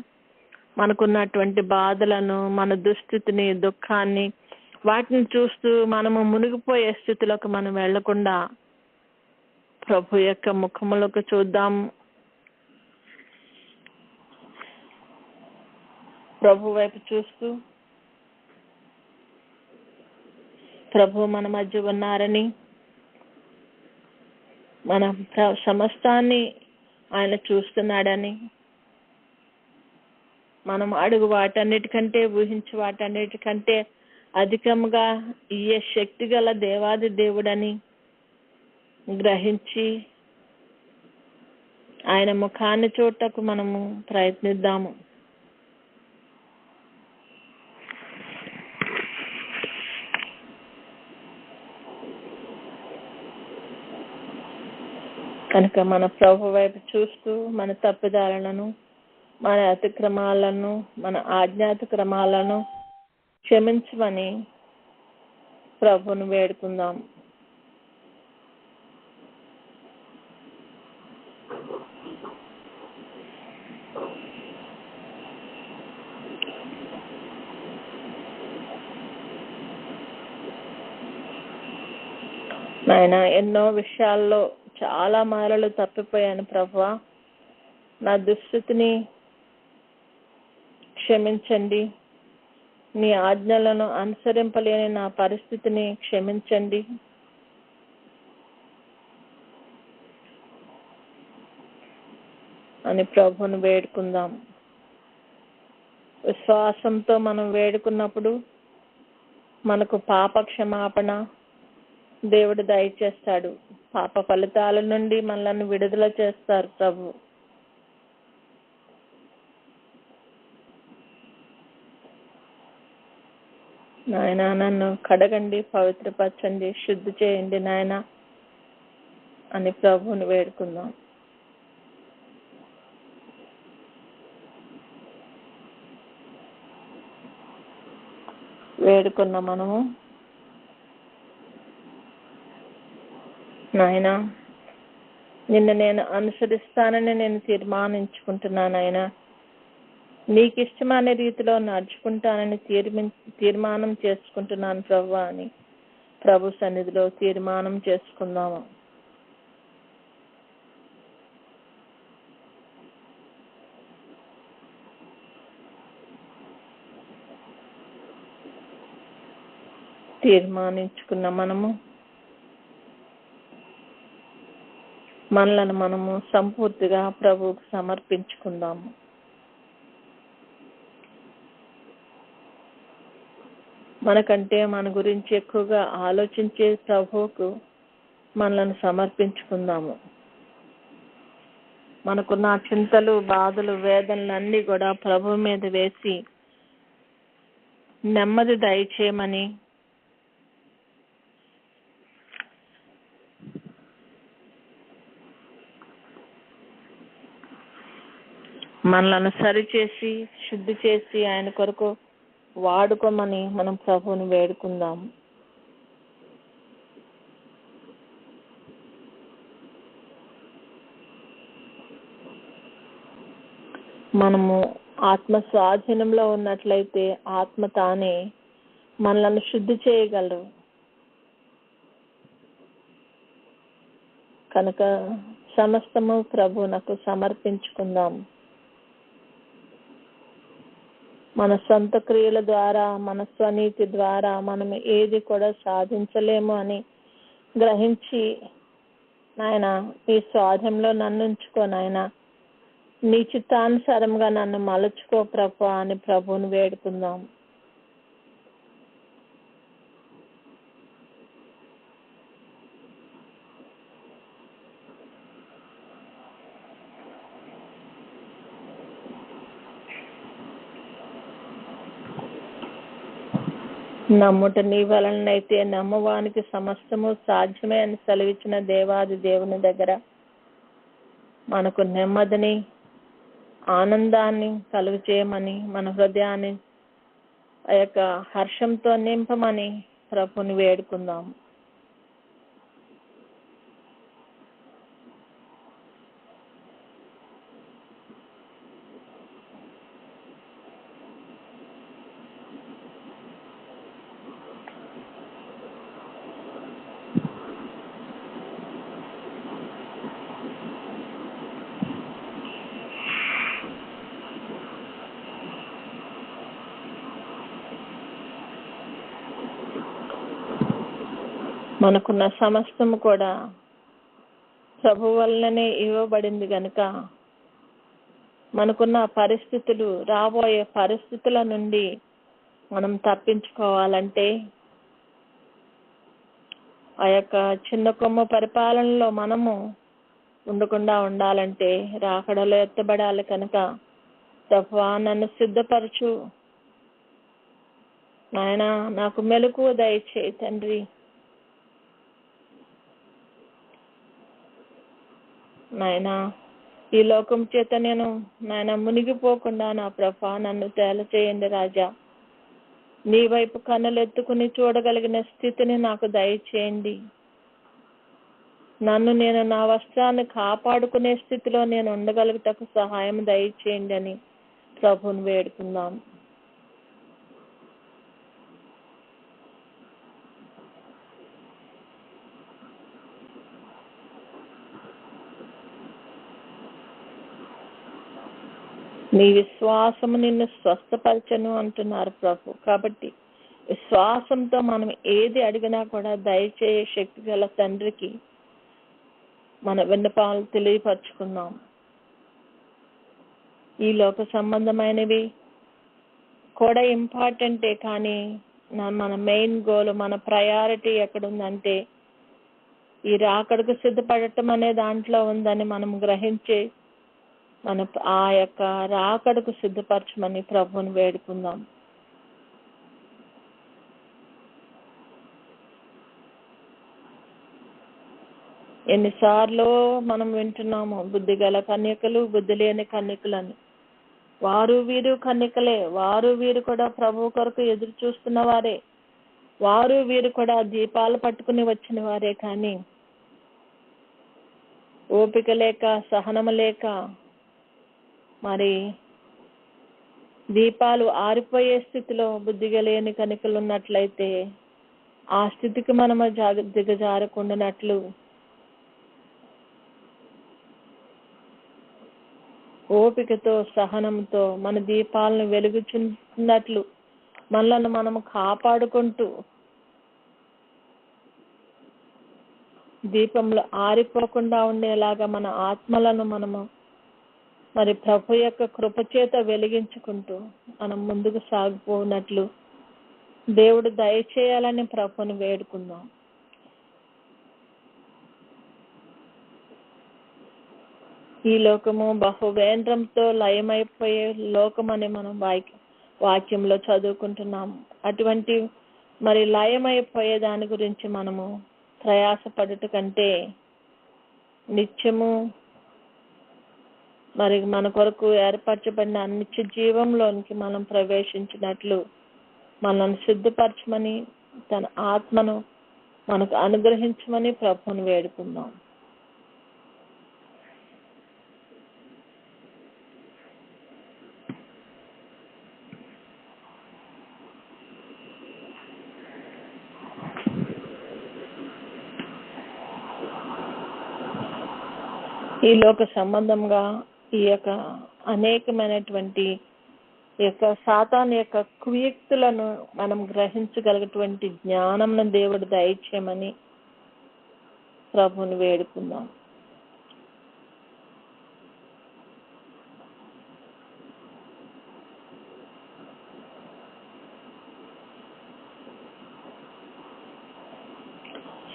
మనకున్నటువంటి బాధలను, మన దుస్థితిని, దుఃఖాన్ని, వాటిని చూస్తూ మనము మునిగిపోయే స్థితిలోకి మనం వెళ్లకుండా ప్రభు యొక్క ముఖములకు చూద్దాం. ప్రభు వైపు చూస్తూ ప్రభు మన మధ్య ఉన్నారని, మన సమస్తాన్ని ఆయన చూస్తున్నాడని, మనం అడుగు వాటన్నిటికంటే, ఊహించు వాటన్నిటికంటే అధికంగా ఇయ్యే శక్తి గల దేవాది దేవుడని గ్రహించి ఆయన ముఖాన్ని చూడటకు మనము ప్రయత్నిద్దాము. కనుక మన ప్రభు వైపు చూస్తూ మన తప్పిదాలను, మన అతిక్రమాలను, మన ఆజ్ఞాతిక్రమాలను క్షమించమని ప్రభువును వేడుకుందాం. నాయన, ఎన్నో విషయాల్లో చాలా మారలు తప్పిపోయాను ప్రభువా. నా దుస్థితిని క్షమించండి. నీ ఆజ్ఞలను అనుసరింపలేని నా పరిస్థితిని క్షమించండి. అని ప్రభువును వేడుకుందాం. విశ్వాసంతో మనం వేడుకున్నప్పుడు మనకు పాప క్షమాపణ దేవుడు దయచేస్తాడు. పాప ఫలితాల నుండి మనల్ని విడుదల చేస్తారు ప్రభు. నాయన, నన్ను కడగండి, పవిత్రపరచండి, శుద్ధి చేయండి నాయన అని ప్రభువుని వేడుకుందాం. వేడుకున్న మనము, నాయన నిన్ను నేను అనుసరిస్తానని నేను తీర్మానించుకుంటున్నాను. నాయన నీకు ఇష్టమైన రీతిలో నడుచుకుంటానని తీర్మానం చేసుకుంటున్నాను ప్రభు అని ప్రభు సన్నిధిలో తీర్మానం చేసుకుందాము. తీర్మానించుకున్న మనము మనలను మనము సంపూర్తిగా ప్రభువుకు సమర్పించుకుందాము. మనకంటే మన గురించి ఎక్కువగా ఆలోచించే ప్రభువుకు మనలను సమర్పించుకుందాము. మనకున్న చింతలు, బాధలు, వేదనలు అన్నీ కూడా ప్రభువు మీద వేసి నెమ్మది దయచేయమని, మనలను సరిచేసి శుద్ధి చేసి ఆయన కొరకు వాడుకోమని మనం ప్రభువుని వేడుకుందాం. మనము ఆత్మ స్వాధీనంలో ఉన్నట్లయితే ఆత్మ తానే మనల్ని శుద్ధి చేయగలరు. కనుక సమస్తము ప్రభువునకు సమర్పించుకుందాం. మన సొంత క్రియల ద్వారా, మన స్వనీతి ద్వారా మనం ఏది కూడా సాధించలేము అని గ్రహించి, నాయన నీ స్వాధీనంలో నన్ను ఉంచుకో, నాయన నీ చిత్తానుసారంగా నన్ను మలుచుకో ప్రభు అని ప్రభువుని వేడుకుందాం. నమ్ముట నీ వలనైతే నమ్మవానికి సమస్తము సాధ్యమే అని సెలవిచ్చిన దేవాది దేవుని దగ్గర మనకు నెమ్మదిని, ఆనందాన్ని కలుగు చేయమని, మన హృదయాన్ని ఆ యొక్క హర్షంతో నింపమని ప్రభుని వేడుకుందాం. మనకున్న సమస్తము కూడా ప్రభు వల్లనే ఇవ్వబడింది కనుక మనకున్న పరిస్థితులు, రాబోయే పరిస్థితుల నుండి మనం తప్పించుకోవాలంటే, ఆ యొక్క చిన్న కొమ్మ పరిపాలనలో మనము ఉండకుండా ఉండాలంటే రాకడలో ఎత్తబడాలి. కనుక ప్రభువా నన్ను సిద్ధపరచు నాయన, నాకు మెలకువ దయచేయి తండ్రి. నాయన ఈ లోకం చేత నేను నాయన మునిగిపోకుండా నా ప్రభా నన్ను తేల చేయండి రాజా. నీ వైపు కన్నులు ఎత్తుకుని చూడగలిగిన స్థితిని నాకు దయచేయండి. నన్ను నేను నా వస్త్రాన్ని కాపాడుకునే స్థితిలో నేను ఉండగలుగుటకు సహాయం దయచేయండి అని ప్రభువుని వేడుకుందాం. నీ విశ్వాసము నిన్ను స్వస్థపరచను అంటున్నారు ప్రభు. కాబట్టి విశ్వాసంతో మనం ఏది అడిగినా కూడా దయచేయ శక్తి గల తండ్రికి మన విన్నపాలు తెలియపరచుకుందాం. ఈ లోక సంబంధమైనవి కూడా ఇంపార్టెంటే, కానీ మన మెయిన్ గోల్, మన ప్రయారిటీ ఎక్కడుందంటే ఈ రాకడకు సిద్ధపడటం అనే దాంట్లో ఉందని మనం గ్రహించి మన ఆ యొక్క రాకడకు సిద్ధపరచమని ప్రభువుని వేడుకుందాం. ఎన్నిసార్లు మనం వింటున్నాము, బుద్ధి గల కన్యకలు, బుద్ధి లేని కన్యకలని. వారు వీరు కన్యకలే, వారు వీరు కూడా ప్రభు కొరకు ఎదురు చూస్తున్న వారే, వారు వీరు కూడా దీపాలు పట్టుకుని వచ్చిన వారే. కానీ ఓపిక లేక, సహనము లేక, మరి దీపాలు ఆరిపోయే స్థితిలో బుద్ధిగా లేని కనికలు ఉన్నట్లయితే ఆ స్థితికి మనము దిగజారకుండానట్లు ఓపికతో, సహనంతో మన దీపాలను వెలుగుచున్నట్లు మనలను మనము కాపాడుకుంటూ దీపంలో ఆరిపోకుండా ఉండేలాగా మన ఆత్మలను మనము మరి ప్రభు యొక్క కృపచేత వెలిగించుకుంటూ మనం ముందుకు సాగిపోనట్లు దేవుడు దయచేయాలని ప్రభుని వేడుకుందాం. ఈ లోకము బహువేంద్రంతో లయమైపోయే లోకమని మనం వాక్యంలో చదువుకుంటున్నాం. అటువంటి మరి లయమైపోయే దాని గురించి మనము ప్రయాసపడుట కంటే నిత్యము మరి మన కొరకు ఏర్పరచబడిన నిత్య జీవంలోనికి మనం ప్రవేశించినట్లు మనల్ని సిద్ధపరచమని, తన ఆత్మను మనకు అనుగ్రహించమని ప్రభువుని వేడుకుందాం. ఈ లోక సంబంధంగా ఈ యొక్క అనేకమైనటువంటి ఈ యొక్క సాతాను యొక్క కుయుక్తులను మనం గ్రహించగలిగినటువంటి జ్ఞానంను దేవుడు దయచేయమని ప్రభువుని వేడుకుందాం.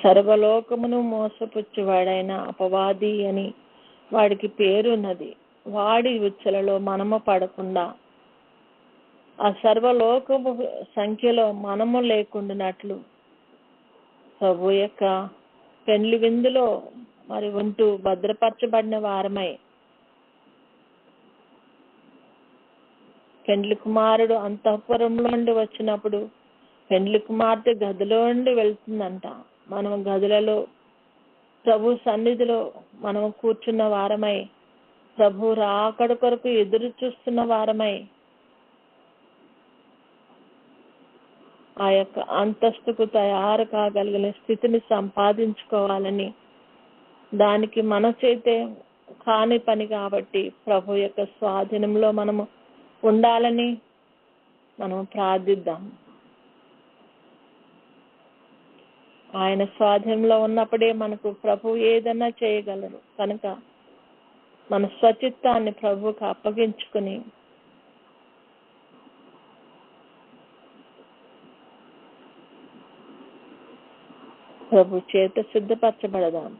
సర్వలోకమును మోసపుచ్చువాడైన అపవాది అని వాడికి పేరున్నది. వాడి ఉచ్చలలో మనము పడకుండా ఆ సర్వలోకము సంఖ్యలో మనము లేకుండానట్లు ప్రభు యొక్క పెండ్లి విందులో మరి ఉంటూ భద్రపరచబడిన వారమై, పెండ్లి కుమారుడు అంతఃపురంలో నుండి వచ్చినప్పుడు పెండ్లి కుమార్తె గదిలో నుండి వెళ్తుందంట. మనం గదులలో ప్రభు సన్నిధిలో మనం కూర్చున్న వారమై, ప్రభు రాకడ కొరకు ఎదురు చూస్తున్న వారమై ఆ యొక్క అంతస్తుకు తయారు కాగలిగిన స్థితిని సంపాదించుకోవాలని, దానికి మన చేతే కాని పని కాబట్టి ప్రభు యొక్క స్వాధీనంలో మనము ఉండాలని మనం ప్రార్థిద్దాం. ఆయన స్వాధీనంలో ఉన్నప్పుడే మనకు ప్రభు ఏదైనా చేయగలరు. కనుక మన స్వచిత్తాన్ని ప్రభువుకు అప్పగించుకుని ప్రభు చేత సిద్ధపరచబడదాం.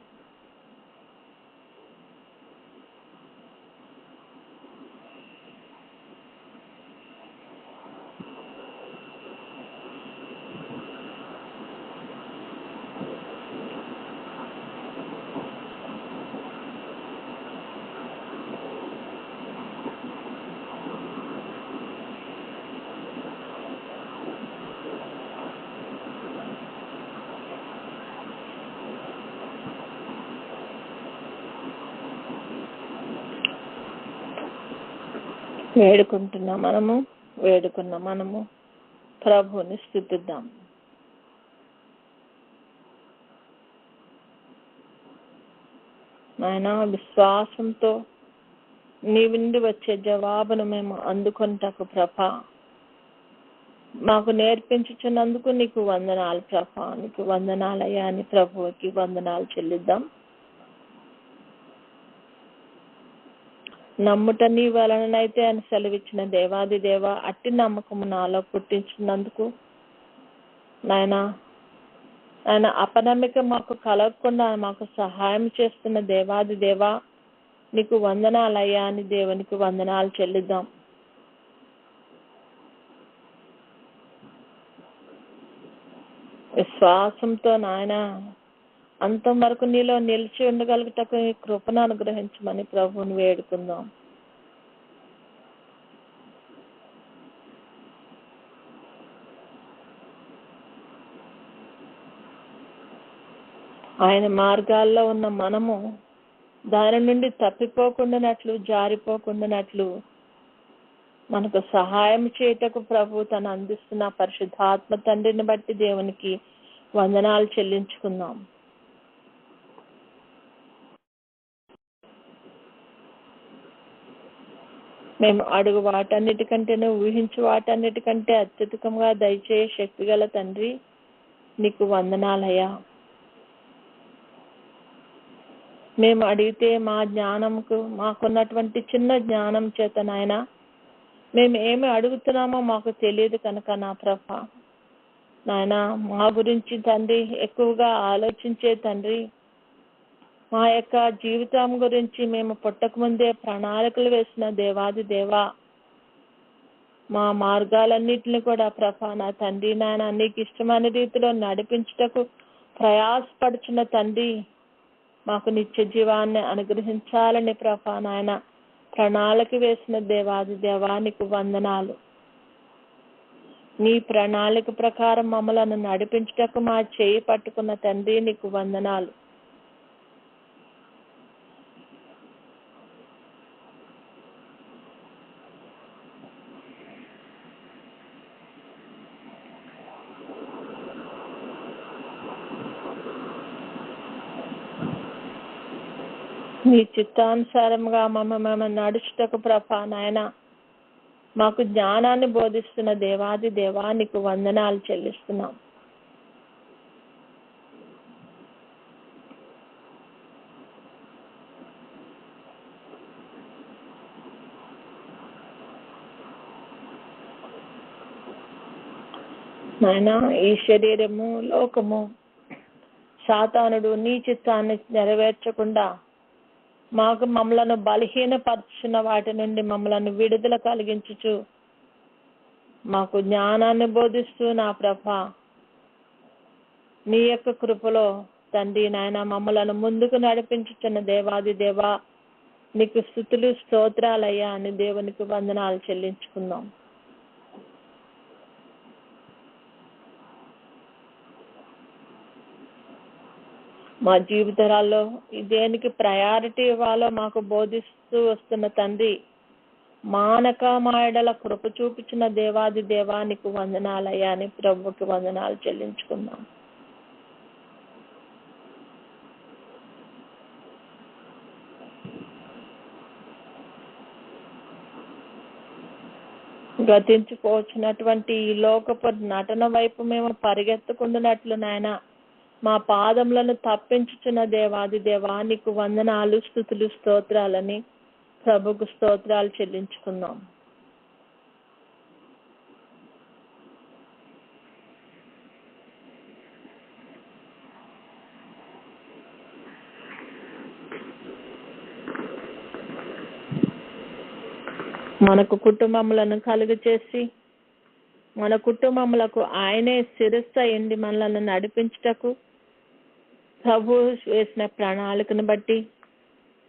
వేడుకున్న మనము ప్రభువుని స్తుతిద్దాం. నాయన, విశ్వాసంతో నీ నుండి వచ్చే జవాబును మేము అందుకొనుటకు ప్రభా మాకు నేర్పించుచున్నందుకు నీకు వందనాలు ప్రభా. నీకు వందనాలయ్యా అని ప్రభువుకి వందనాలు చెల్లిద్దాం. నమ్ముట నీ వలనైతే అని సెలవిచ్చిన దేవాది దేవ, అట్టి నమ్మకము నాలో పుట్టించినందుకు నాయన అపనమ్మిక మాకు కలగకుండా మాకు సహాయం చేస్తున్న దేవాది దేవ, నీకు వందనాలయ్యా అని దేవునికి వందనాలు చెల్లిద్దాం. విశ్వాసంతో నాయన అంతం వరకు నీలో నిలిచి ఉండగలుగుటకు నీ కృపను అనుగ్రహించమని ప్రభువుని వేడుకుందాం. ఆయన మార్గాల్లో ఉన్న మనము దాని నుండి తప్పిపోకుండానట్లు, జారిపోకుండానట్లు మనకు సహాయం చేయటకు ప్రభు తను అందిస్తున్న పరిశుద్ధాత్మ తండ్రిని బట్టి దేవునికి వందనాలు చెల్లించుకుందాం. మేము అడుగు వాటన్నిటికంటేనే, ఊహించు వాటన్నిటికంటే అత్యధికంగా దయచేయ శక్తిగల తండ్రి, నీకు వందనాలయ్యా. మేము అడిగితే మా జ్ఞానంకు, మాకున్నటువంటి చిన్న జ్ఞానం చేత నాయన మేము ఏమి అడుగుతున్నామో మాకు తెలియదు కనుక నా ప్రభా నాయన, మా గురించి తండ్రి ఎక్కువగా ఆలోచించే తండ్రి, మా యొక్క జీవితం గురించి మేము పుట్టక ముందే ప్రణాళికలు వేసిన దేవాది దేవా, మా మార్గాలన్నింటినీ కూడా ప్రభా నా తండ్రి నాయన నీకు ఇష్టమైన రీతిలో నడిపించుటకు ప్రయాసపడుచున్న తండ్రి, మాకు నిత్య జీవాన్ని అనుగ్రహించాలని ప్రభా నాయన ప్రణాళిక వేసిన దేవాది దేవా, నీకు వందనాలు. నీ ప్రణాళిక ప్రకారం మమ్మలను నడిపించుటకు మా చేయి పట్టుకున్న తండ్రి, నీకు వందనాలు. మీ చిత్తానుసారంగా మేము నడుచుటకు ప్రభా నాయన మాకు జ్ఞానాన్ని బోధిస్తున్న దేవాది దేవా నీకు వందనాలు చెల్లిస్తున్నాం. నాయన ఈ శరీరము లోకము సాతానుడు నీ చిత్తాన్ని నెరవేర్చకుండా మమ్మలను బలహీనపరుచున్న వాటి నుండి మమ్మలను విడుదల కలిగించుచు మాకు జ్ఞానాన్ని బోధిస్తూ నా ప్రభా నీ యొక్క కృపలో తండ్రి నాయన మమ్మలను ముందుకు నడిపించుచున్న దేవాది దేవా నీకు స్తుతులు స్తోత్రాలయ్యా అని దేవునికి వందనాలు చెల్లించుకుందాం. మా జీవితాల్లో దేనికి ప్రయారిటీ ఇవ్వాలో మాకు బోధిస్తూ వస్తున్న తండ్రి మానక మాయడల కృప చూపించిన దేవాది దేవానికి వందనాలయ్యా అని ప్రభుకి వందనాలు చెల్లించుకుందాం. గతించుకోవచ్చినటువంటి ఈ లోకపు నటన వైపు మేము పరిగెత్తకుండానట్లు నాయన మా పాదములను తప్పించుచున్న దేవాది దేవా నీకు వందనాలు స్తుతులు స్తోత్రాలని ప్రభుకు స్తోత్రాలు చెల్లించుకుందాం. మనకు కుటుంబములను కలుగు చేసి మన కుటుంబములకు ఆయనే శిరస్సు అయ్యింది మనల్ని నడిపించుటకు ప్రభు వేసిన ప్రణాళికను బట్టి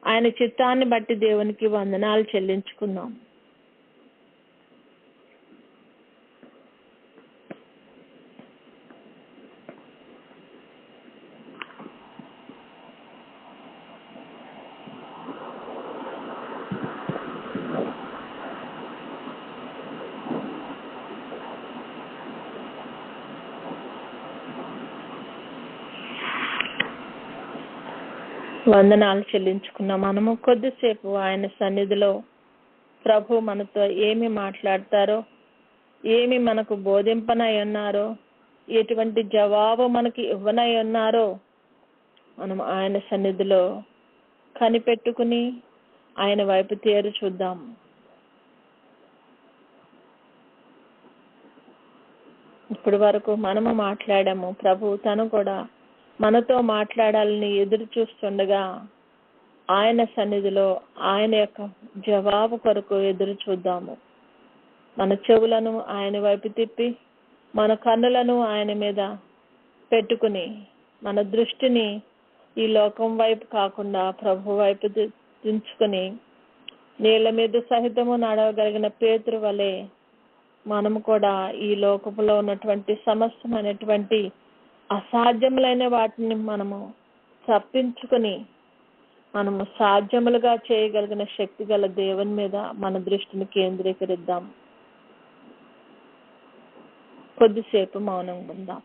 ఆయన చిత్తాన్ని బట్టి దేవునికి వందనాలు చెల్లించుకుందాం. వందనాలు చెల్లించుకున్న మనము కొద్దిసేపు ఆయన సన్నిధిలో ప్రభు మనతో ఏమి మాట్లాడతారో, ఏమి మనకు బోధింపనై ఉన్నారో, ఎటువంటి జవాబు మనకి ఇవ్వనై ఉన్నారో మనం ఆయన సన్నిధిలో కనిపెట్టుకుని ఆయన వైపు తేరు చూద్దాం. ఇప్పటి వరకు మనము మాట్లాడాము, ప్రభు తను కూడా మనతో మాట్లాడాలని ఎదురు చూస్తుండగా ఆయన సన్నిధిలో ఆయన యొక్క జవాబు కొరకు ఎదురు చూద్దాము. మన చెవులను ఆయన వైపు తిప్పి మన కన్నులను ఆయన మీద పెట్టుకుని మన దృష్టిని ఈ లోకం వైపు కాకుండా ప్రభు వైపు దించుకుని నీళ్ళ మీద సహితము నడవగలిగిన పేతురు వలె మనము కూడా ఈ లోకములో ఉన్నటువంటి సమస్తమైనటువంటి అసాధ్యములైన వాటిని మనము తప్పించుకుని మనము సాధ్యములుగా చేయగలిగిన శక్తి గల దేవుని మీద మన దృష్టిని కేంద్రీకరిద్దాం. కొద్దిసేపు మౌనంగా ఉందాం.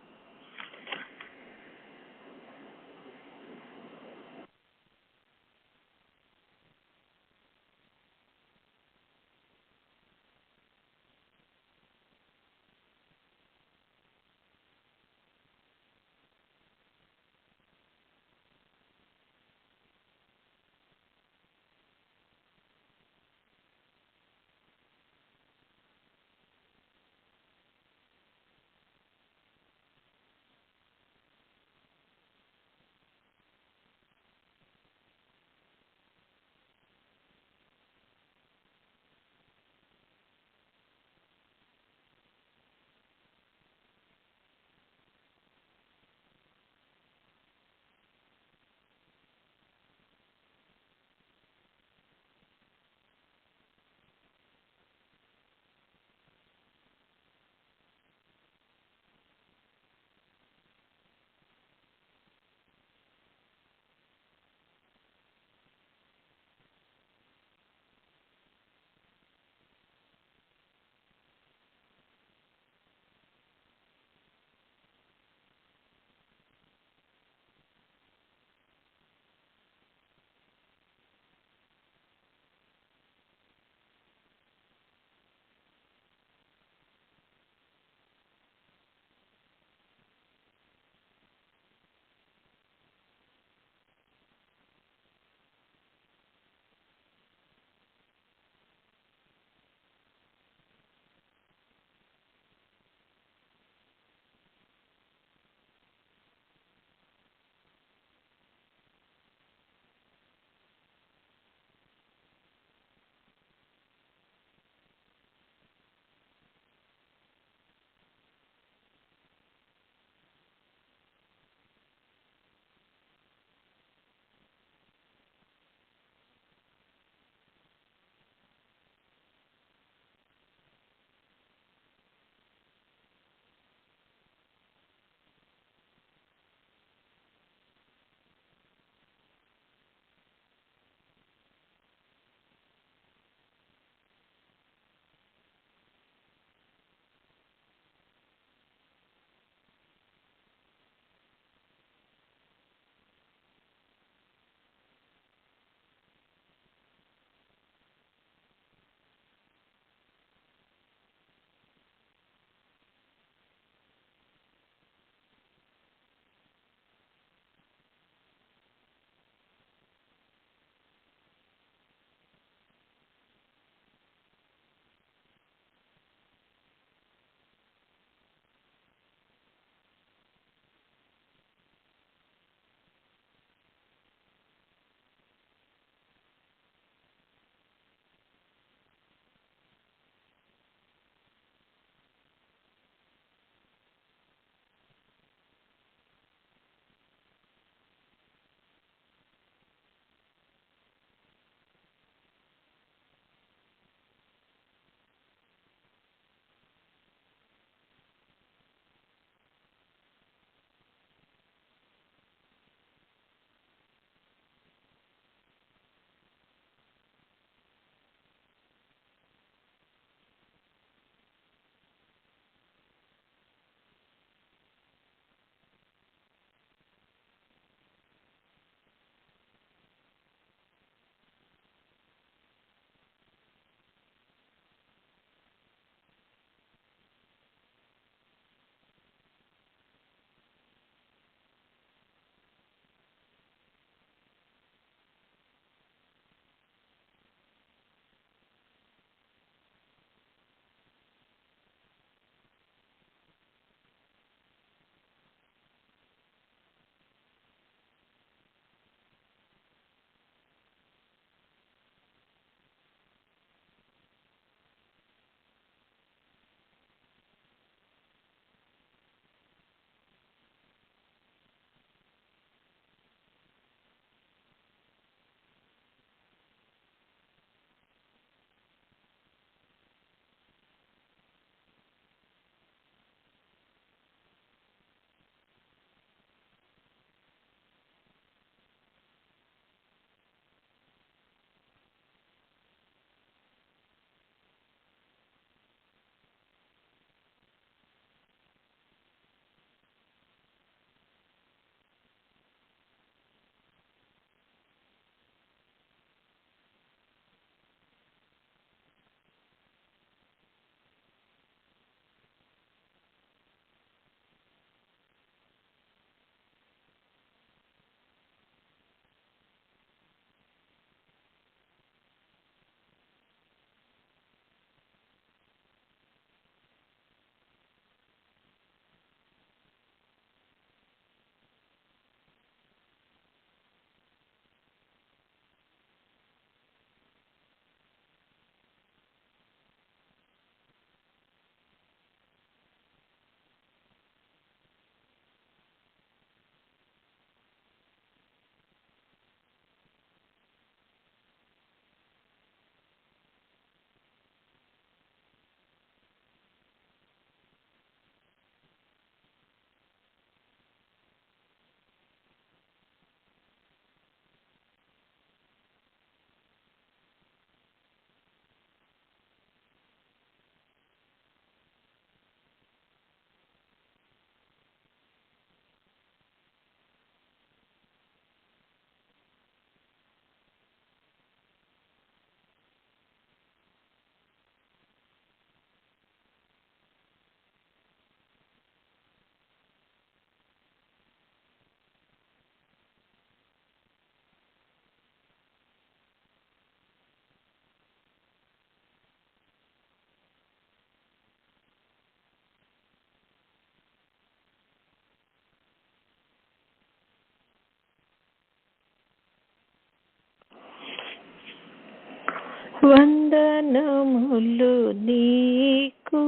వందనములు నీకు,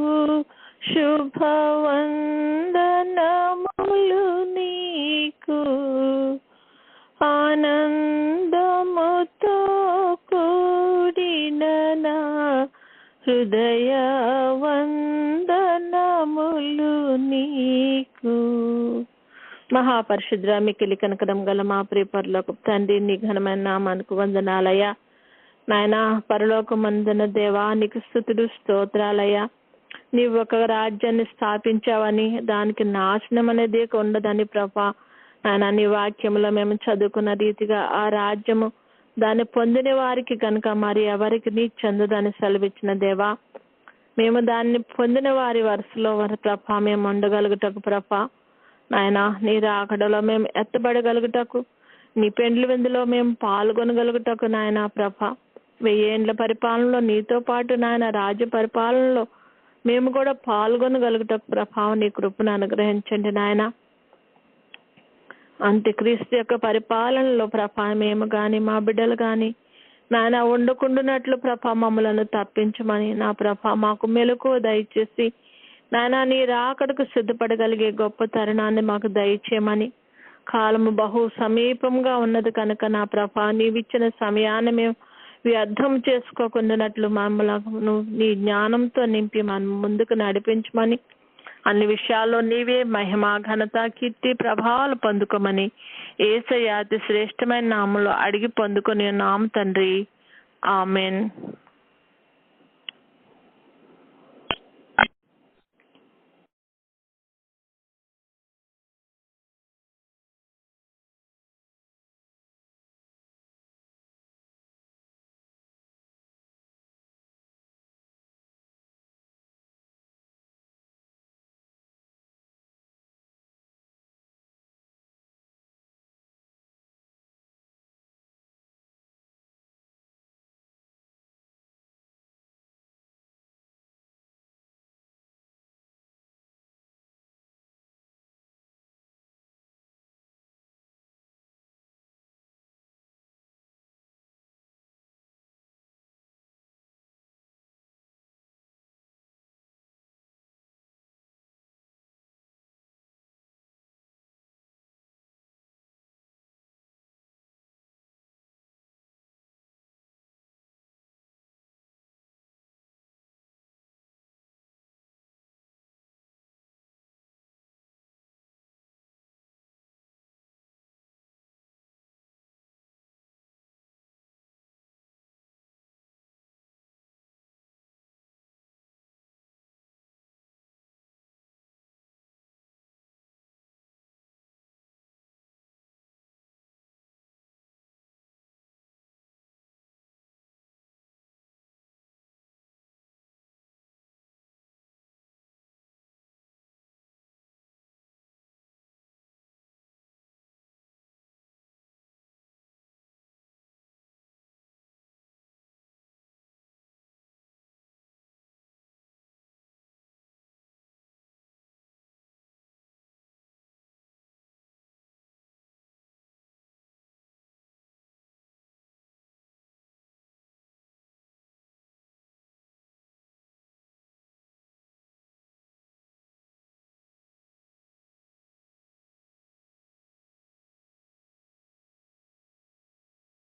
శుభవందనములు నీకు, ఆనందముతో కూడిన నా హృదయ వందనములు నీకు. మహాపరిశుద్ర మిక్కిలి కనికరం గల మా ప్రియ పరలోకపు తండ్రి, నీ ఘనమైన నామానికి వందనాలయ్యా. నాయనా పరలోకమందున దేవా, నీకు స్తుతులు స్తోత్రాలయ్యా. నీవు ఒక రాజ్యాన్ని స్థాపించావని, దానికి నాశనం అనేది ఉండదని ప్రభా. నాయన నీ వాక్యంలో మేము చదువుకున్న రీతిగా ఆ రాజ్యము దాన్ని పొందిన వారికి కనుక మరి ఎవరికి నీ చెందదని సెలవిచ్చిన దేవా, మేము దాన్ని పొందిన వారి వరుసలో వారి ప్రభా మేము ఉండగలుగుటకు ప్రభా. నాయన నీ రాకడలో మేము ఎత్తబడగలుగుటకు, నీ పెండ్లి విందులో మేము పాల్గొనగలుగుటకు నాయన ప్రభా, 1000 ఏండ్ల పరిపాలనలో నీతో పాటు నాయన రాజ్య పరిపాలనలో మేము కూడా పాల్గొనగలుగుటకు ప్రభావం నీ కృపను అనుగ్రహించండి నాయన. అంత్యక్రీస్తు యొక్క పరిపాలనలో ప్రభా మేము కానీ మా బిడ్డలు కానీ నాయన ఉండకుండానట్లు ప్రభా మమ్మలను తప్పించమని నా ప్రభా మాకు మెలకువ దయచేసి నాయన నీ రాకడకు సిద్ధపడగలిగే గొప్ప తరుణాన్ని మాకు దయచేయమని. కాలము బహు సమీపంగా ఉన్నది కనుక నా ప్రభా నీవిచ్చిన సమయాన్ని మేము వ్యర్థం చేసుకోకుండానట్లు మమ్మల్ని నీ జ్ఞానంతో నింపి మనం ముందుకు నడిపించమని, అన్ని విషయాల్లో నీవే మహిమ ఘనత కీర్తి ప్రభావాలు పొందుకోమని యేసయ్య అతి శ్రేష్టమైన నామములో అడిగి పొందుకొని నామ తండ్రి, ఆమెన్.